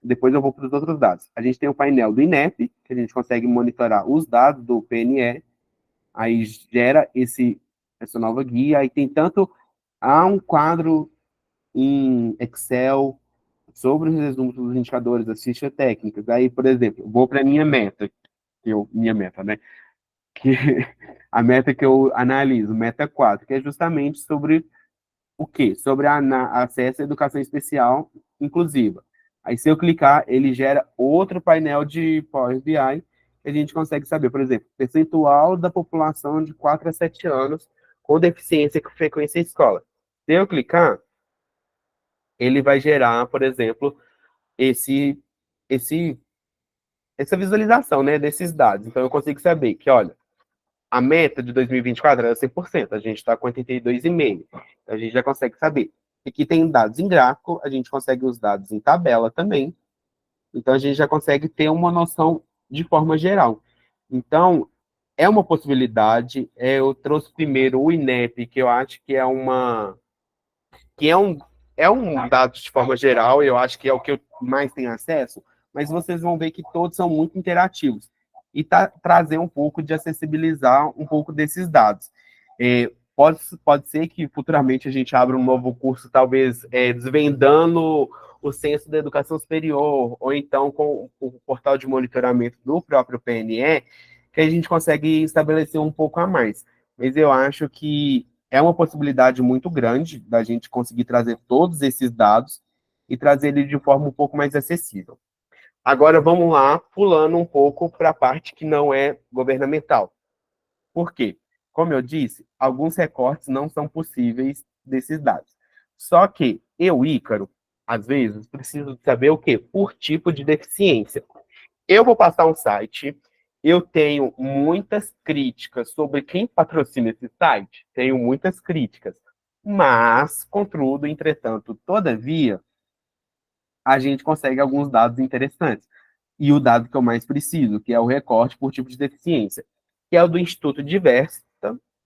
depois eu vou para os outros dados. A gente tem o painel do INEP, que a gente consegue monitorar os dados do PNE, aí gera essa nova guia, aí tem há um quadro em Excel sobre os resumos dos indicadores, das fichas técnicas. Aí, por exemplo, vou para a minha meta, minha meta, né? Que a meta que eu analiso, meta 4, que é justamente sobre o quê? Sobre acesso à educação especial inclusiva. Aí, se eu clicar, ele gera outro painel de Power BI, que a gente consegue saber, por exemplo, percentual da população de 4 a 7 anos com deficiência com frequência em escola. Se eu clicar, ele vai gerar, por exemplo, esse, esse, essa visualização, né, desses dados. Então, eu consigo saber que, olha, a meta de 2024 era 100%, a gente está com 82,5%. Então, a gente já consegue saber. Aqui tem dados em gráfico, a gente consegue os dados em tabela também. Então, a gente já consegue ter uma noção de forma geral. Então, é uma possibilidade. Eu trouxe primeiro o INEP, que eu acho que é é um dado de forma geral, eu acho que é o que eu mais tenho acesso, mas vocês vão ver que todos são muito interativos. E trazer um pouco de acessibilizar um pouco desses dados. Pode ser que futuramente a gente abra um novo curso, talvez desvendando o censo da educação superior, ou então com o portal de monitoramento do próprio PNE, que a gente consegue estabelecer um pouco a mais. Mas eu acho que é uma possibilidade muito grande da gente conseguir trazer todos esses dados e trazer ele de forma um pouco mais acessível. Agora vamos lá, pulando um pouco para a parte que não é governamental. Por quê? Como eu disse, alguns recortes não são possíveis desses dados. Só que eu, Ícaro, às vezes, preciso saber o quê? Por tipo de deficiência. Eu vou passar um site, eu tenho muitas críticas sobre quem patrocina esse site, tenho muitas críticas. Mas, contudo, entretanto, todavia, a gente consegue alguns dados interessantes. E o dado que eu mais preciso, que é o recorte por tipo de deficiência, que é o do Instituto Diversa,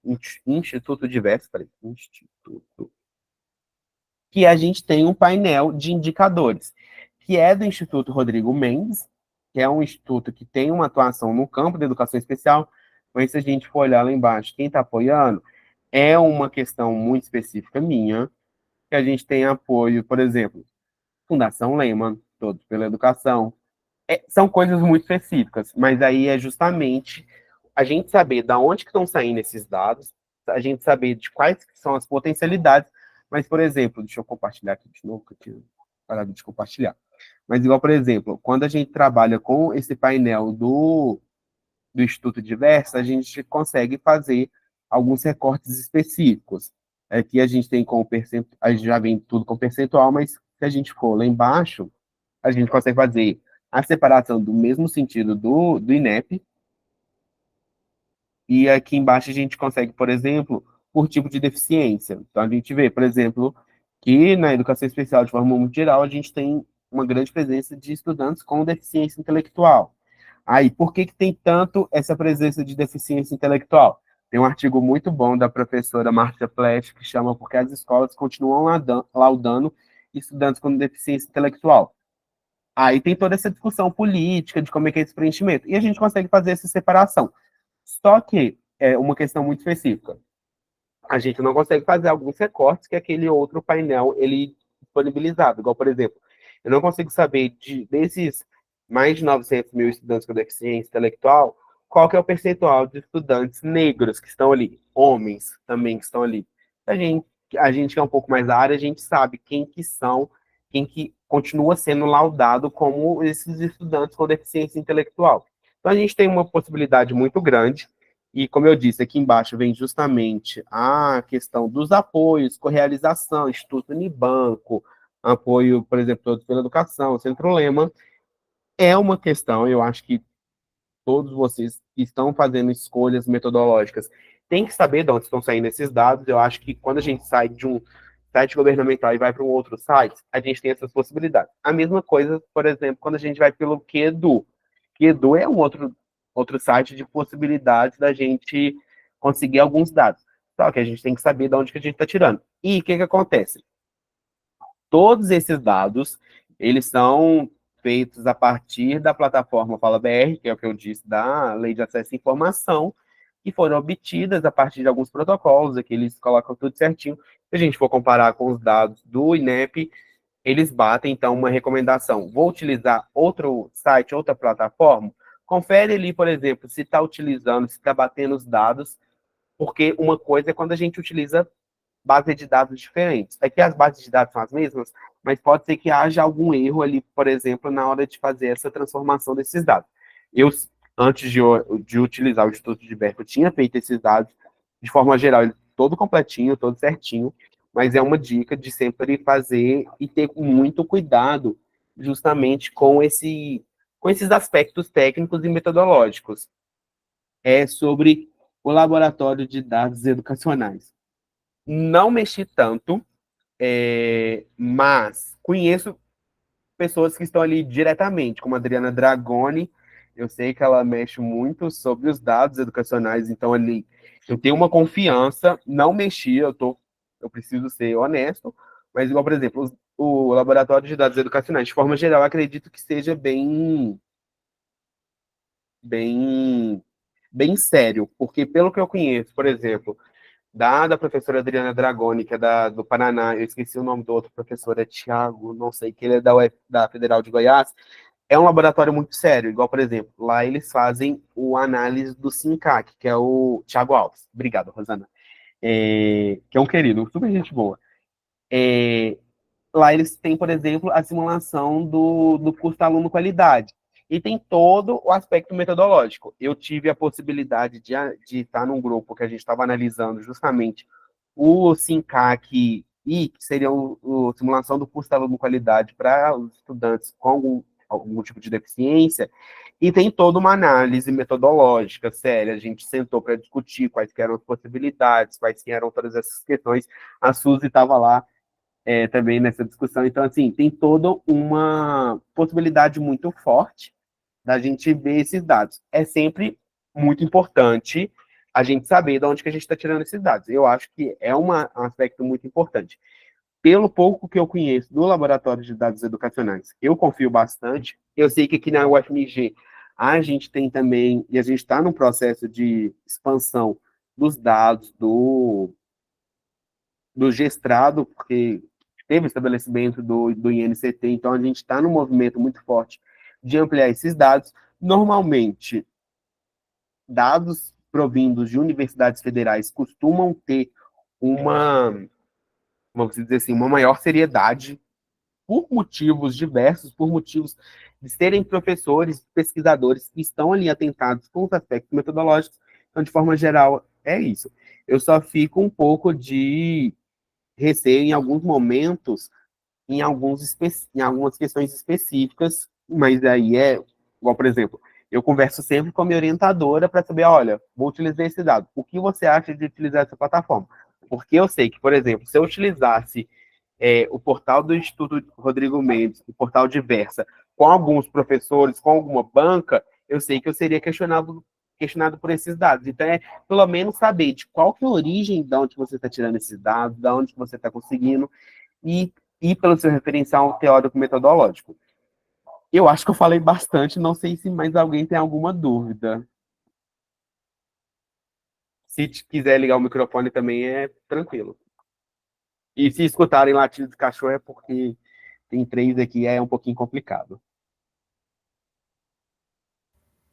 Instituto Diversa, peraí, Instituto, que a gente tem um painel de indicadores, que é do Instituto Rodrigo Mendes, que é um instituto que tem uma atuação no campo da educação especial, mas se a gente for olhar lá embaixo, quem está apoiando é uma questão muito específica minha, que a gente tem apoio, por exemplo, Fundação Lehman, Todos pela Educação. São coisas muito específicas, mas aí é justamente a gente saber de onde que estão saindo esses dados, a gente saber de quais que são as potencialidades, mas, por exemplo, deixa eu compartilhar aqui de novo, que eu tinha parado de compartilhar. Mas, igual, por exemplo, quando a gente trabalha com esse painel do Instituto Diversa, a gente consegue fazer alguns recortes específicos. Aqui a gente tem com percentual, a gente já vem tudo com percentual, mas se a gente for lá embaixo, a gente consegue fazer a separação do mesmo sentido do INEP, e aqui embaixo a gente consegue, por exemplo, por tipo de deficiência. Então a gente vê, por exemplo, que na educação especial, de forma muito geral, a gente tem uma grande presença de estudantes com deficiência intelectual. Aí, por que tem tanto essa presença de deficiência intelectual? Tem um artigo muito bom da professora Márcia Flesch, que chama Porque as escolas continuam laudando estudantes com deficiência intelectual. Aí tem toda essa discussão política de como é que é esse preenchimento. E a gente consegue fazer essa separação. Só que é uma questão muito específica. A gente não consegue fazer alguns recortes que aquele outro painel ele disponibilizado. Igual, por exemplo, eu não consigo saber desses mais de 900 mil estudantes com deficiência intelectual, qual que é o percentual de estudantes negros que estão ali, homens também que estão ali. A gente que é um pouco mais da área, a gente sabe quem que são, quem que continua sendo laudado como esses estudantes com deficiência intelectual. Então, a gente tem uma possibilidade muito grande, e como eu disse, aqui embaixo vem justamente a questão dos apoios, correalização, Instituto Unibanco, apoio, por exemplo, Todos pela Educação, Centro Lema, é uma questão, eu acho que todos vocês que estão fazendo escolhas metodológicas têm que saber de onde estão saindo esses dados. Eu acho que quando a gente sai de um site governamental e vai para um outro site, a gente tem essas possibilidades. A mesma coisa, por exemplo, quando a gente vai pelo Quedu. Quedu é um outro site de possibilidades da gente conseguir alguns dados. Só que a gente tem que saber de onde que a gente está tirando. E o que, que acontece? Todos esses dados, eles são feitos a partir da plataforma Fala BR, que é o que eu disse, da Lei de Acesso à Informação, que foram obtidas a partir de alguns protocolos, aqui eles colocam tudo certinho. Se a gente for comparar com os dados do INEP, eles batem, então, uma recomendação. Vou utilizar outro site, outra plataforma? Confere ali, por exemplo, se está utilizando, se está batendo os dados, porque uma coisa é quando a gente utiliza base de dados diferentes. Aqui as bases de dados são as mesmas, mas pode ser que haja algum erro ali, por exemplo, na hora de fazer essa transformação desses dados. Eu, antes de utilizar o Instituto de Berkeley, eu tinha feito esses dados de forma geral, todo completinho, todo certinho, mas é uma dica de sempre fazer e ter muito cuidado justamente com esses aspectos técnicos e metodológicos. É sobre o laboratório de dados educacionais. Não mexi tanto, mas conheço pessoas que estão ali diretamente, como a Adriana Dragoni. Eu sei que ela mexe muito sobre os dados educacionais, então ali eu tenho uma confiança, não mexi, eu preciso ser honesto, Mas, igual, por exemplo, o laboratório de dados educacionais, de forma geral, acredito que seja bem, bem sério, porque pelo que eu conheço, por exemplo, da professora Adriana Dragoni, que é do Paraná, eu esqueci o nome do outro professor, é Tiago, não sei, que ele é da Federal de Goiás, é um laboratório muito sério, igual, por exemplo, lá eles fazem o análise do SINCAC, que é o Tiago Alves. Obrigado, Rosana. Que é um querido, super gente boa. É, Lá eles têm, por exemplo, a simulação do custo aluno qualidade. E tem todo o aspecto metodológico. Eu tive a possibilidade de estar num grupo que a gente estava analisando justamente o SINCAC que seria a simulação do custo aluno qualidade para os estudantes com algum tipo de deficiência, e tem toda uma análise metodológica séria. A gente sentou para discutir quais eram as possibilidades, quais eram todas essas questões. A Suzy estava lá também nessa discussão. Então, assim, tem toda uma possibilidade muito forte da gente ver esses dados. É sempre muito importante a gente saber de onde que a gente está tirando esses dados. Eu acho que é um aspecto muito importante. Pelo pouco que eu conheço do Laboratório de Dados Educacionais, eu confio bastante. Eu sei que aqui na UFMG a gente tem também, e a gente está no processo de expansão dos dados do Gestrado, porque teve o estabelecimento do INCT, então a gente está num movimento muito forte de ampliar esses dados. Normalmente, dados provindos de universidades federais costumam ter uma, vamos dizer assim, uma maior seriedade por motivos diversos, por motivos de serem professores, pesquisadores que estão ali atentados com os aspectos metodológicos. Então, de forma geral, é isso. Eu só fico um pouco de receio em alguns momentos, em algumas questões específicas, mas aí igual, por exemplo, eu converso sempre com a minha orientadora para saber, olha, vou utilizar esse dado. O que você acha de utilizar essa plataforma? Porque eu sei que, por exemplo, se eu utilizasse o portal do Instituto Rodrigo Mendes, o portal Diversa, com alguns professores, com alguma banca, eu sei que eu seria questionado por esses dados. Então, pelo menos saber de qual que é a origem de onde você está tirando esses dados, de onde você está conseguindo, e ir pelo seu referencial teórico metodológico. Eu acho que eu falei bastante, não sei se mais alguém tem alguma dúvida. Se quiser ligar o microfone também é tranquilo. E se escutarem latido de cachorro é porque tem três aqui, é um pouquinho complicado.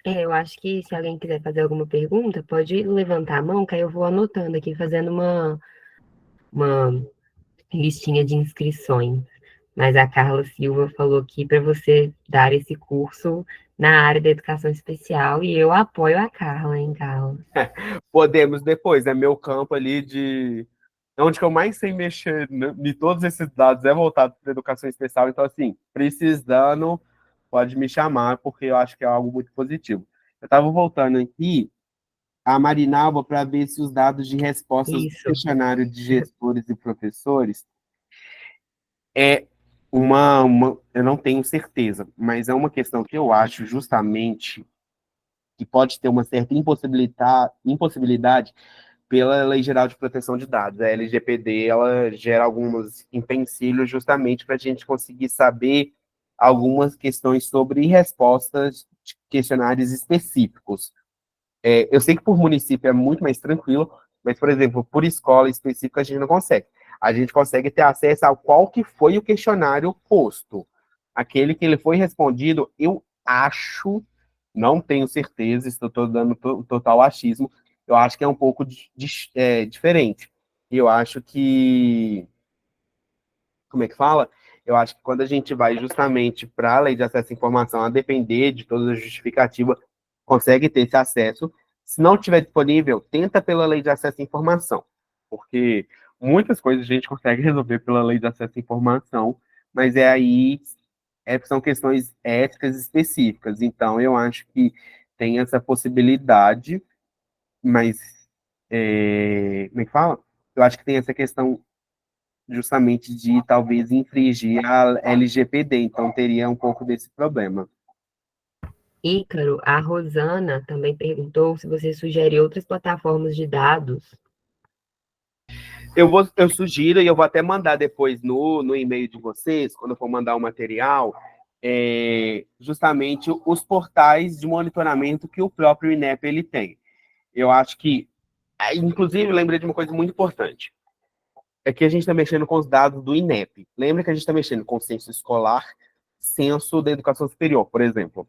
Eu acho que se alguém quiser fazer alguma pergunta, pode levantar a mão, que aí eu vou anotando aqui, fazendo uma listinha de inscrições. Mas a Carla Silva falou aqui para você dar esse curso na área da educação especial, e eu apoio a Carla, hein, Carla? Podemos depois, é meu campo ali onde que eu mais sei mexer em todos esses dados é voltado para educação especial. Então, assim, precisando, pode me chamar, porque eu acho que é algo muito positivo. Eu estava voltando aqui a Marinalva para ver se os dados de respostas do Isso. questionário de gestores e professores é eu não tenho certeza, mas é uma questão que eu acho justamente que pode ter uma certa impossibilidade pela Lei Geral de Proteção de Dados. A LGPD, ela gera alguns empecilhos justamente para a gente conseguir saber algumas questões sobre respostas de questionários específicos. Eu sei que por município é muito mais tranquilo, mas, por exemplo, por escola específica a gente não consegue. A gente consegue ter acesso ao qual que foi o questionário posto. Aquele que ele foi respondido, eu acho, não tenho certeza, estou dando total achismo, eu acho que é um pouco diferente. E eu acho que, como é que fala? Eu acho que quando a gente vai justamente para a lei de acesso à informação, a depender de toda a justificativa, consegue ter esse acesso. Se não tiver disponível, tenta pela lei de acesso à informação, porque muitas coisas a gente consegue resolver pela lei de acesso à informação, mas são questões éticas específicas. Então, eu acho que tem essa possibilidade, mas como é que fala? Eu acho que tem essa questão justamente de talvez infringir a LGPD, então teria um pouco desse problema. Ícaro, a Rosana também perguntou se você sugere outras plataformas de dados. Eu sugiro, e eu vou até mandar depois no e-mail de vocês, quando eu for mandar o material, justamente os portais de monitoramento que o próprio INEP ele tem. Eu acho que, inclusive, eu lembrei de uma coisa muito importante. É que a gente está mexendo com os dados do INEP. Lembra que a gente está mexendo com o censo escolar, censo da educação superior, por exemplo.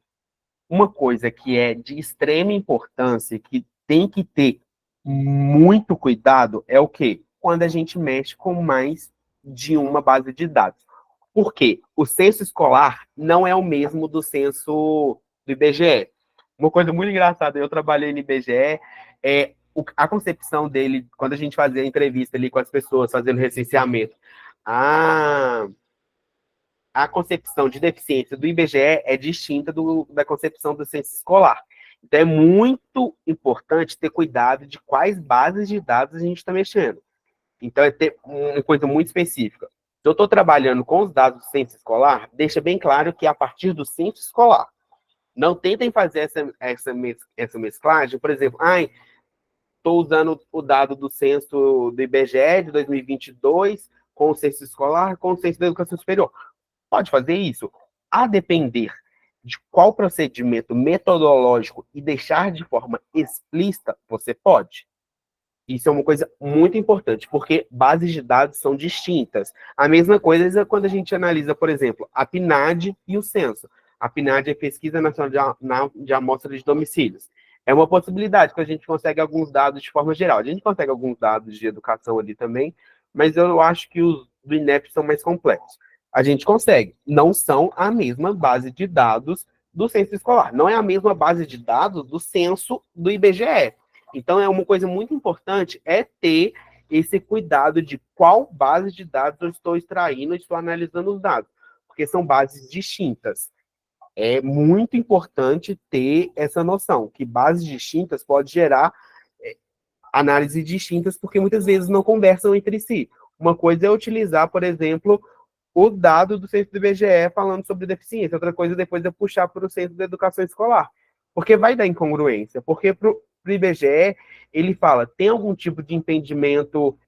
Uma coisa que é de extrema importância, que tem que ter muito cuidado, é o quê? Quando a gente mexe com mais de uma base de dados. Por quê? O censo escolar não é o mesmo do censo do IBGE. Uma coisa muito engraçada, eu trabalhei no IBGE, a concepção dele, quando a gente fazia a entrevista ali com as pessoas, fazendo recenseamento, a, a concepção de deficiência do IBGE é distinta da concepção do censo escolar. Então, é muito importante ter cuidado de quais bases de dados a gente está mexendo. Então, é ter uma coisa muito específica. Se eu estou trabalhando com os dados do censo escolar, deixa bem claro que é a partir do censo escolar. Não tentem fazer essa mesclagem, por exemplo, estou usando o dado do censo do IBGE de 2022 com o censo escolar, com o censo da educação superior. Pode fazer isso. A depender de qual procedimento metodológico e deixar de forma explícita, você pode. Isso é uma coisa muito importante, porque bases de dados são distintas. A mesma coisa é quando a gente analisa, por exemplo, a PNAD e o censo. A PNAD é Pesquisa Nacional de Amostra de Domicílios. É uma possibilidade que a gente consegue alguns dados de forma geral. A gente consegue alguns dados de educação ali também, mas eu acho que os do INEP são mais completos. A gente consegue. Não são a mesma base de dados do censo escolar. Não é a mesma base de dados do censo do IBGE. Então, é uma coisa muito importante é ter esse cuidado de qual base de dados eu estou extraindo, estou analisando os dados, porque são bases distintas. É muito importante ter essa noção, que bases distintas podem gerar análises distintas, porque muitas vezes não conversam entre si. Uma coisa é utilizar, por exemplo, o dado do censo do IBGE falando sobre deficiência, outra coisa depois é puxar para o censo da educação escolar, porque vai dar incongruência, porque para o IBGE ele fala, tem algum tipo de impedimento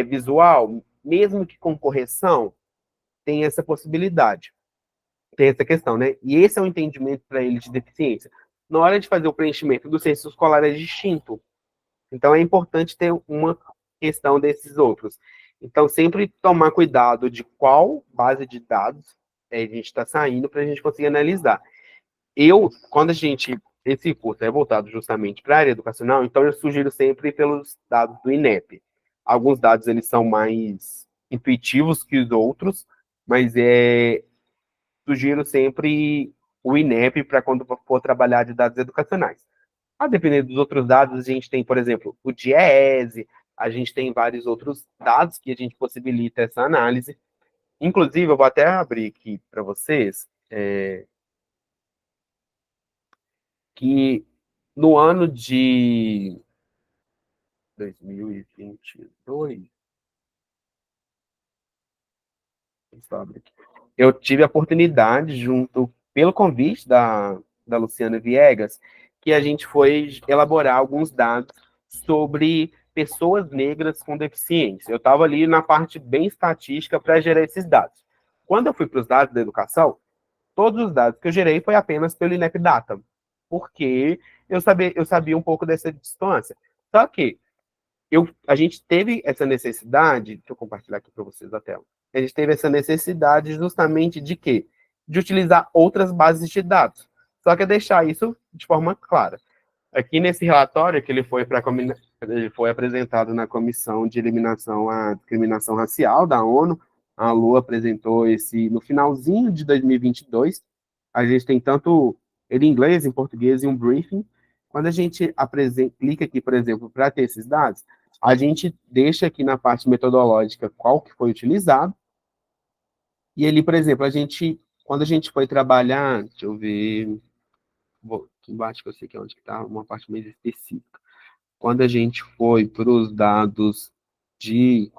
visual, mesmo que com correção, tem essa possibilidade, tem essa questão, né? E esse é o entendimento para ele de deficiência. Na hora de fazer o preenchimento do censo escolar é distinto, então, é importante ter uma questão desses outros. Então, sempre tomar cuidado de qual base de dados a gente está saindo para a gente conseguir analisar. Quando esse curso é voltado justamente para a área educacional, então eu sugiro sempre pelos dados do INEP. Alguns dados, eles são mais intuitivos que os outros, mas sugiro sempre o INEP para quando for trabalhar de dados educacionais. A depender dos outros dados, a gente tem, por exemplo, o DIEESE, a gente tem vários outros dados que a gente possibilita essa análise. Inclusive, eu vou até abrir aqui para vocês, que no ano de 2022, eu tive a oportunidade, pelo convite da Luciana Viegas, que a gente foi elaborar alguns dados sobre pessoas negras com deficiência. Eu estava ali na parte bem estatística para gerar esses dados. Quando eu fui para os dados da educação, todos os dados que eu gerei foi apenas pelo INEP Data, porque eu sabia um pouco dessa distância. Só que a gente teve essa necessidade, deixa eu compartilhar aqui para vocês a tela. A gente teve essa necessidade justamente de quê? De utilizar outras bases de dados. Só que é deixar isso de forma clara. Aqui nesse relatório que ele foi apresentado na Comissão de Eliminação à Discriminação Racial da ONU, a Lu apresentou esse no finalzinho de 2022. A gente tem tanto ele em inglês, em português e um briefing. Quando a gente clica aqui, por exemplo, para ter esses dados, a gente deixa aqui na parte metodológica qual que foi utilizado. E ali, por exemplo, quando a gente foi trabalhar, deixa eu ver, aqui embaixo que eu sei que é onde está uma parte mais específica. Quando a gente foi para os dados de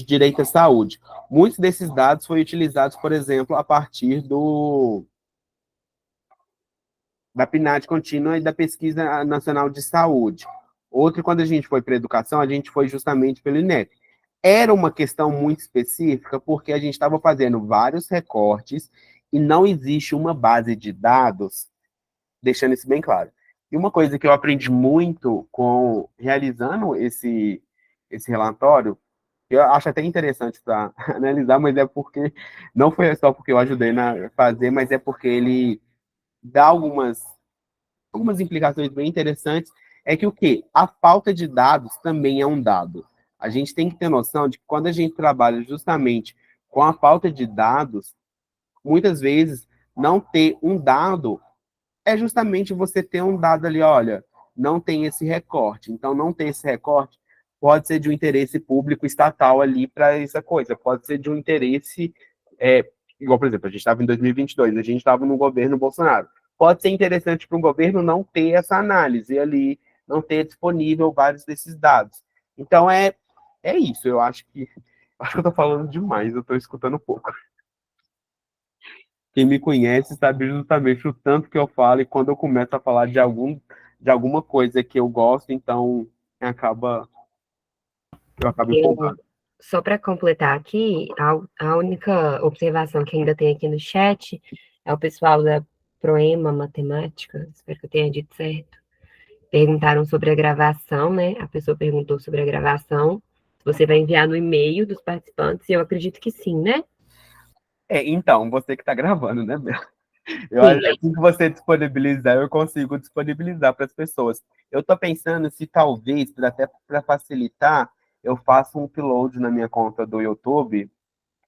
direito à saúde, muitos desses dados foram utilizados, por exemplo, a partir da PNAD contínua e da Pesquisa Nacional de Saúde. Outro, quando a gente foi para a educação, a gente foi justamente pelo INEP. Era uma questão muito específica, porque a gente estava fazendo vários recortes e não existe uma base de dados, deixando isso bem claro. E uma coisa que eu aprendi muito com realizando esse relatório, eu acho até interessante para analisar, mas é porque não foi só porque eu ajudei a fazer, mas é porque ele dá algumas implicações bem interessantes, é que o quê? A falta de dados também é um dado. A gente tem que ter noção de que quando a gente trabalha justamente com a falta de dados, muitas vezes não ter um dado é justamente você ter um dado ali, olha, não tem esse recorte. Então, não ter esse recorte pode ser de um interesse público estatal ali para essa coisa, pode ser de um interesse, igual, por exemplo, a gente estava em 2022, a gente estava no governo Bolsonaro. Pode ser interessante para um governo não ter essa análise ali, não ter disponível vários desses dados. Então, é isso, eu acho que eu estou falando demais, eu estou escutando pouco. Quem me conhece sabe justamente o tanto que eu falo e quando eu começo a falar de alguma coisa que eu gosto, então acaba, eu acabo Eu, empolgando. só para completar aqui, a única observação que ainda tem aqui no chat é o pessoal da Proema Matemática, espero que eu tenha dito certo. Perguntaram sobre a gravação, né? A pessoa perguntou sobre a gravação. Você vai enviar no e-mail dos participantes, e eu acredito que sim, né? Então, você que está gravando, né, Bel? Eu Sim. acho que assim que você disponibilizar, eu consigo disponibilizar para as pessoas. Eu estou pensando se talvez, até para facilitar, eu faça um upload na minha conta do YouTube,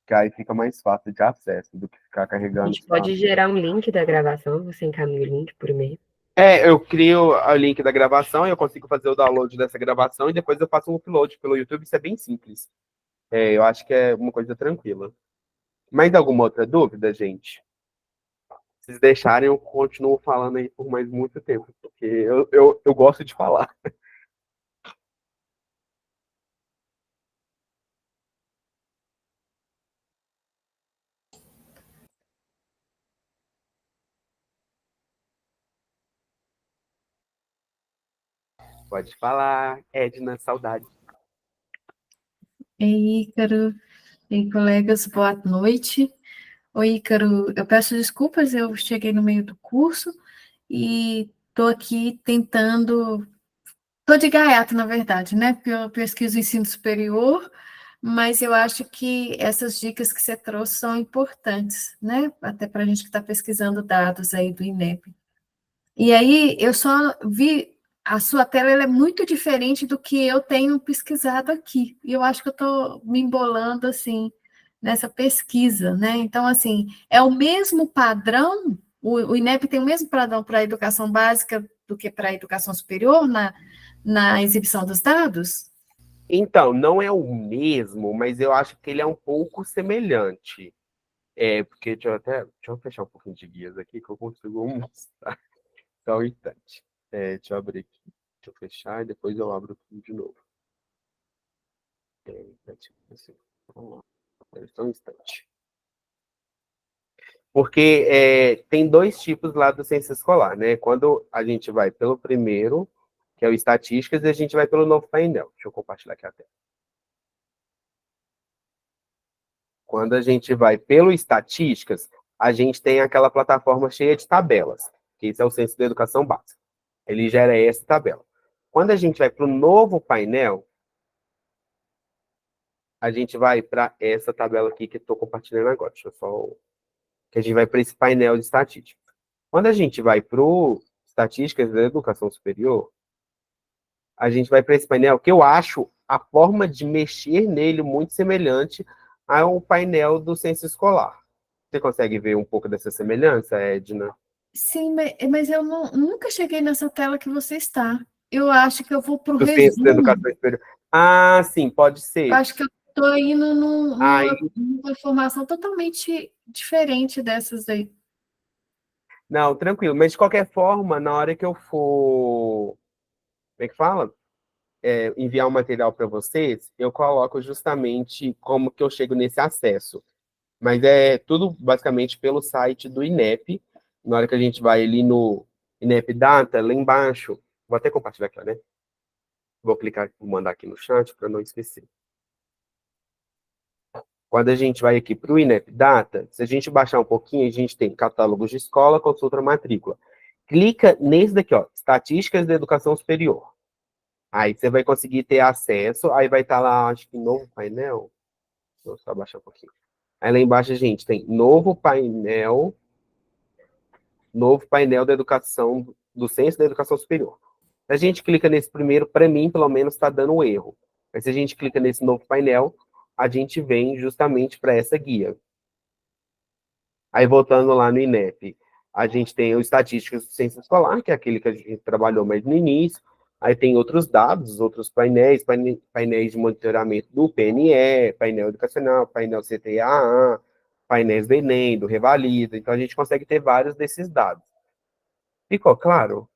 que aí fica mais fácil de acesso do que ficar A carregando. gente pode gerar um link da gravação, você encaminha o link por e-mail. Eu crio o link da gravação, eu consigo fazer o download dessa gravação e depois eu faço um upload pelo YouTube, isso é bem simples. Eu acho que é uma coisa tranquila. Mais alguma outra dúvida, gente? Se vocês deixarem, eu continuo falando aí por mais muito tempo, porque eu gosto de falar. Pode falar, Edna, saudade. Ei, Ícaro, ei, colegas, boa noite. Oi, Ícaro, eu peço desculpas, eu cheguei no meio do curso e estou aqui tentando, estou de gaiato, na verdade, né? Porque eu pesquiso ensino superior, mas eu acho que essas dicas que você trouxe são importantes, né? Até para a gente que está pesquisando dados aí do INEP. E aí, eu só vi, a sua tela ela é muito diferente do que eu tenho pesquisado aqui. E eu acho que eu estou me embolando, assim, nessa pesquisa, né? Então, assim, é o mesmo padrão, o INEP tem o mesmo padrão para a educação básica do que para a educação superior na exibição dos dados? Então, não é o mesmo, mas eu acho que ele é um pouco semelhante. Porque deixa eu fechar um pouquinho de guias aqui que eu consigo mostrar. Só um instante. Deixa eu abrir aqui. Deixa eu fechar e depois eu abro tudo de novo. Assim, vamos lá. Só um instante. Porque tem dois tipos lá do ciência escolar, né? Quando a gente vai pelo primeiro, que é o estatísticas, e a gente vai pelo novo painel. Deixa eu compartilhar aqui a tela. Quando a gente vai pelo estatísticas, a gente tem aquela plataforma cheia de tabelas, que esse é o Censo da Educação Básica. Ele gera essa tabela. Quando a gente vai para o novo painel, a gente vai para essa tabela aqui que estou compartilhando agora. Deixa eu só. Que a gente vai para esse painel de estatística. Quando a gente vai para o estatísticas da educação superior, a gente vai para esse painel que eu acho a forma de mexer nele muito semelhante ao painel do censo escolar. Você consegue ver um pouco dessa semelhança, Edna? Sim, mas eu nunca cheguei nessa tela que você está. Eu acho que eu vou para o Do censo da resumo. educação superior. Ah, sim, pode Eu ser. acho que eu estou indo Aí, numa informação totalmente diferente dessas aí. não, tranquilo. Mas de qualquer forma, na hora que eu for, como é que fala? Enviar o material para vocês, eu coloco justamente como que eu chego nesse acesso. Mas é tudo basicamente pelo site do INEP. Na hora que a gente vai ali no INEP Data, lá embaixo, vou até compartilhar aqui, né? Vou clicar, vou mandar aqui no chat para não esquecer. Quando a gente vai aqui para o INEP Data, se a gente baixar um pouquinho, a gente tem catálogos de escola, consulta matrícula. Clica nesse daqui, ó, Estatísticas da Educação Superior. Aí você vai conseguir ter acesso, aí vai estar lá, acho que novo painel. Deixa eu só baixar um pouquinho. Aí lá embaixo a gente tem novo painel da educação, do Censo da Educação Superior. Se a gente clica nesse primeiro, para mim, pelo menos, está dando erro. Mas se a gente clica nesse novo painel, a gente vem justamente para essa guia. Aí, voltando lá no INEP, a gente tem o Estatísticas do Censo Escolar, que é aquele que a gente trabalhou mais no início. Aí tem outros dados, outros painéis, painéis de monitoramento do PNE, painel educacional, painel CTAA, painéis do Enem, do Revalida. Então, a gente consegue ter vários desses dados. Ficou claro?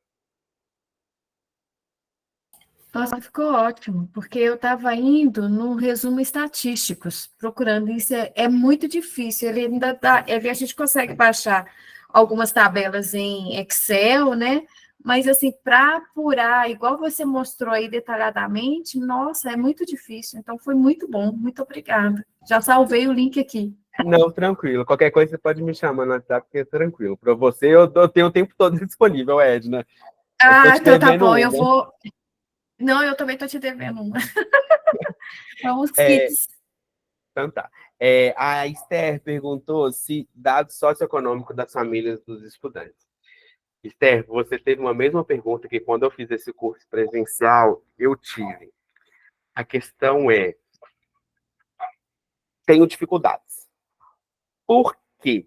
Nossa, ficou ótimo, porque eu estava indo no resumo estatísticos, procurando isso, é muito difícil, ele ainda dá, a gente consegue baixar algumas tabelas em Excel, né? Mas assim, para apurar, igual você mostrou aí detalhadamente, nossa, é muito difícil. Então foi muito bom, muito obrigada. Já salvei o link aqui. Não, tranquilo. Qualquer coisa você pode me chamar no WhatsApp, que é tranquilo. Para você, eu tenho o tempo todo disponível, Edna. Eu tô Ah, te então tá devendo bom, eu uma. vou. Não, eu também estou te devendo uma. Vamos, É, kits. então tá. A Esther perguntou se dados socioeconômicos das famílias dos estudantes. Esther, você teve uma mesma pergunta que quando eu fiz esse curso presencial, eu tive. A questão é, tenho dificuldades. Por quê?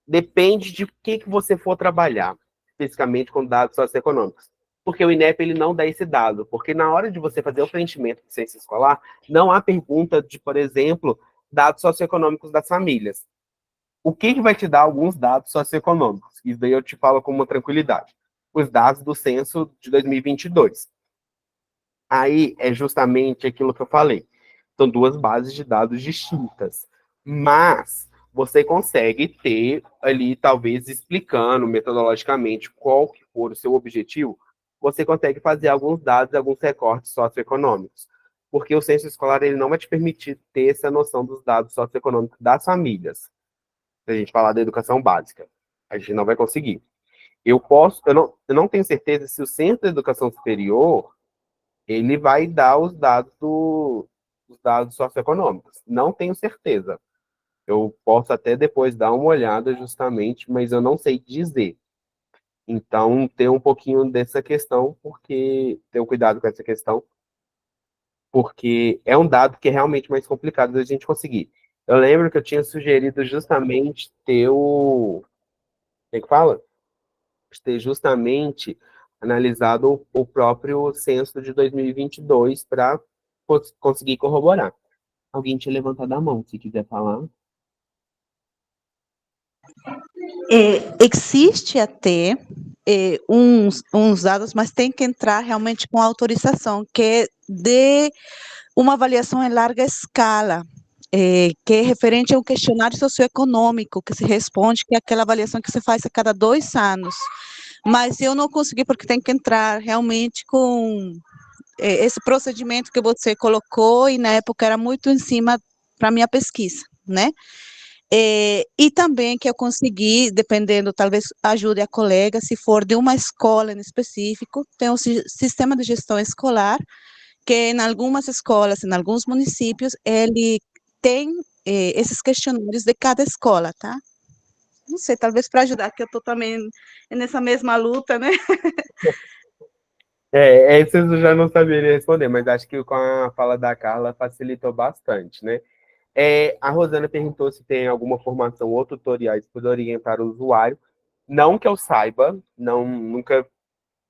Depende de que você for trabalhar, especificamente com dados socioeconômicos. Porque o INEP ele não dá esse dado, porque na hora de você fazer o preenchimento de ciência escolar, não há pergunta de, por exemplo, dados socioeconômicos das famílias. O que vai te dar alguns dados socioeconômicos? Isso daí eu te falo com uma tranquilidade. Os dados do censo de 2022. Aí é justamente aquilo que eu falei. São duas bases de dados distintas. Mas você consegue ter ali, talvez, explicando metodologicamente qual que for o seu objetivo, você consegue fazer alguns dados, alguns recortes socioeconômicos. Porque o censo escolar ele não vai te permitir ter essa noção dos dados socioeconômicos das famílias. Se a gente falar da educação básica, a gente não vai conseguir. Eu não tenho certeza se o Centro de Educação Superior ele vai dar os dados socioeconômicos. Não tenho certeza. Eu posso até depois dar uma olhada justamente, mas eu não sei dizer. Então, ter um pouquinho dessa questão, porque ter um cuidado com essa questão, porque é um dado que é realmente mais complicado da gente conseguir. Eu lembro que eu tinha sugerido justamente ter o. Como é que fala? Ter justamente analisado o próprio censo de 2022 para conseguir corroborar. Alguém tinha levantado a mão, se quiser falar. Existe até uns dados, mas tem que entrar realmente com autorização, que é de uma avaliação em larga escala, que é referente a um questionário socioeconômico que se responde, que é aquela avaliação que se faz a cada 2 anos. Mas eu não consegui, porque tem que entrar realmente com esse procedimento que você colocou, e na época era muito em cima para a minha pesquisa, né? E também que eu consegui, dependendo, talvez ajude a colega, se for de uma escola em específico, tem um sistema de gestão escolar, que em algumas escolas, em alguns municípios, ele tem esses questionários de cada escola, tá? Não sei, talvez para ajudar, que eu estou também nessa mesma luta, né? Esses eu já não saberia responder, mas acho que com a fala da Carla facilitou bastante, né? A Rosana perguntou se tem alguma formação ou tutoriais para orientar o usuário. Não que eu saiba, não, nunca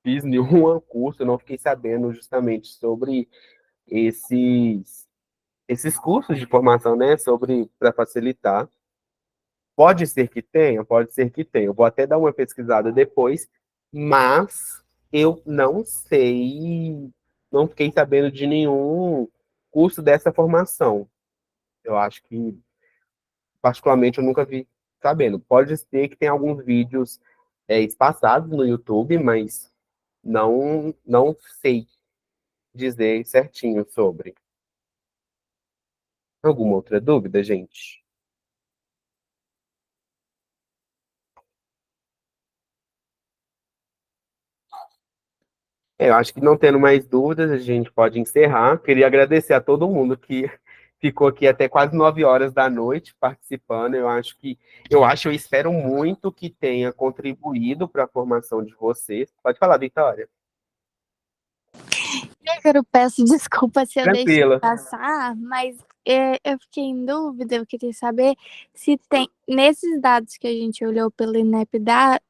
fiz nenhum curso, não fiquei sabendo justamente sobre esses cursos de formação, né? Sobre para facilitar. Pode ser que tenha, pode ser que tenha. Eu vou até dar uma pesquisada depois, mas eu não sei, não fiquei sabendo de nenhum curso dessa formação. Eu acho que, particularmente, eu nunca vi sabendo. Pode ser que tenha alguns vídeos espaçados no YouTube, mas não sei. dizer certinho sobre. Alguma outra dúvida, gente? Eu acho que não tendo mais dúvidas, a gente pode encerrar. Queria agradecer a todo mundo que ficou aqui até quase 9 horas da noite participando. Eu espero muito que tenha contribuído para a formação de vocês. Pode falar, Vitória. Eu peço desculpa se eu deixei Tranquila. passar, mas eu fiquei em dúvida, eu queria saber se tem, nesses dados que a gente olhou pelo INEP Data,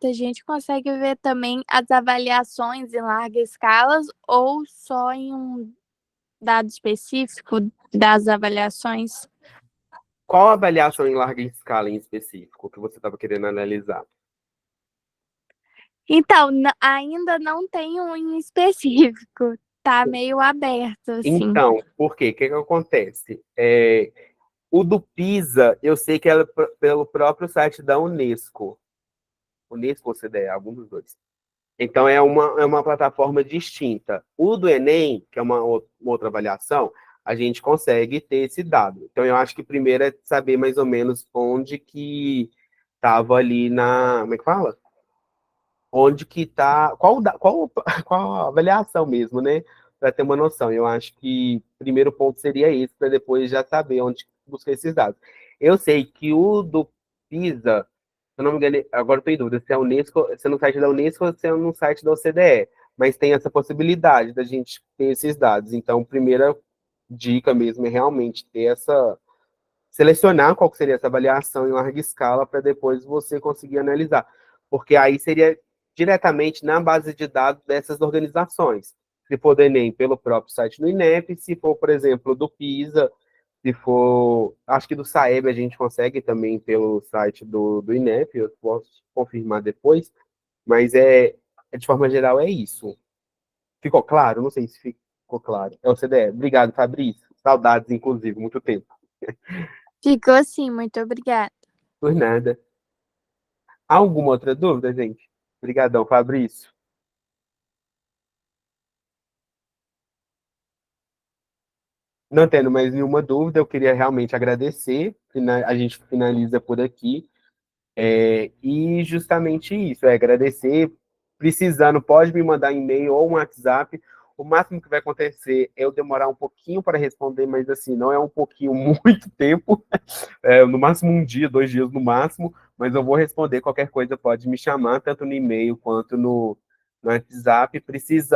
a gente consegue ver também as avaliações em larga escala ou só em um dado específico das avaliações? Qual avaliação em larga escala em específico que você estava querendo analisar? Então, ainda não tem um em específico, tá meio aberto, assim. Então, por quê? O que acontece? O do PISA, eu sei que é pelo próprio site da Unesco. Unesco ou CDE, algum dos dois. Então, é uma plataforma distinta. O do Enem, que é uma outra avaliação, a gente consegue ter esse dado. Então, eu acho que primeiro é saber mais ou menos onde que estava ali na... Como é que fala? Onde que está... Qual a avaliação mesmo, né? Para ter uma noção. Eu acho que o primeiro ponto seria esse, para depois já saber onde buscar esses dados. Eu sei que o do PISA, se eu não me engano, agora estou em dúvida se é Unesco, se é no site da Unesco ou se é no site da OCDE, mas tem essa possibilidade da gente ter esses dados. Então, a primeira dica mesmo é realmente ter selecionar qual seria essa avaliação em larga escala para depois você conseguir analisar. Porque aí seria diretamente na base de dados dessas organizações. Se for do Enem, pelo próprio site do INEP, se for, por exemplo, do PISA, se for, acho que do SAEB a gente consegue também pelo site do INEP, eu posso confirmar depois, mas de forma geral é isso. Ficou claro? Não sei se ficou claro. É o CDE. Obrigado, Fabrício. Saudades, inclusive, muito tempo. Ficou sim, muito obrigada. Por nada. Alguma outra dúvida, gente? Obrigadão, Fabrício. Não tendo mais nenhuma dúvida, eu queria realmente agradecer. A gente finaliza por aqui. E justamente isso, agradecer. Precisando, pode me mandar e-mail ou um WhatsApp. O máximo que vai acontecer é eu demorar um pouquinho para responder, mas assim, não é um pouquinho, muito tempo. No máximo um dia, 2 dias no máximo, mas eu vou responder qualquer coisa, pode me chamar, tanto no e-mail quanto no WhatsApp. Precisando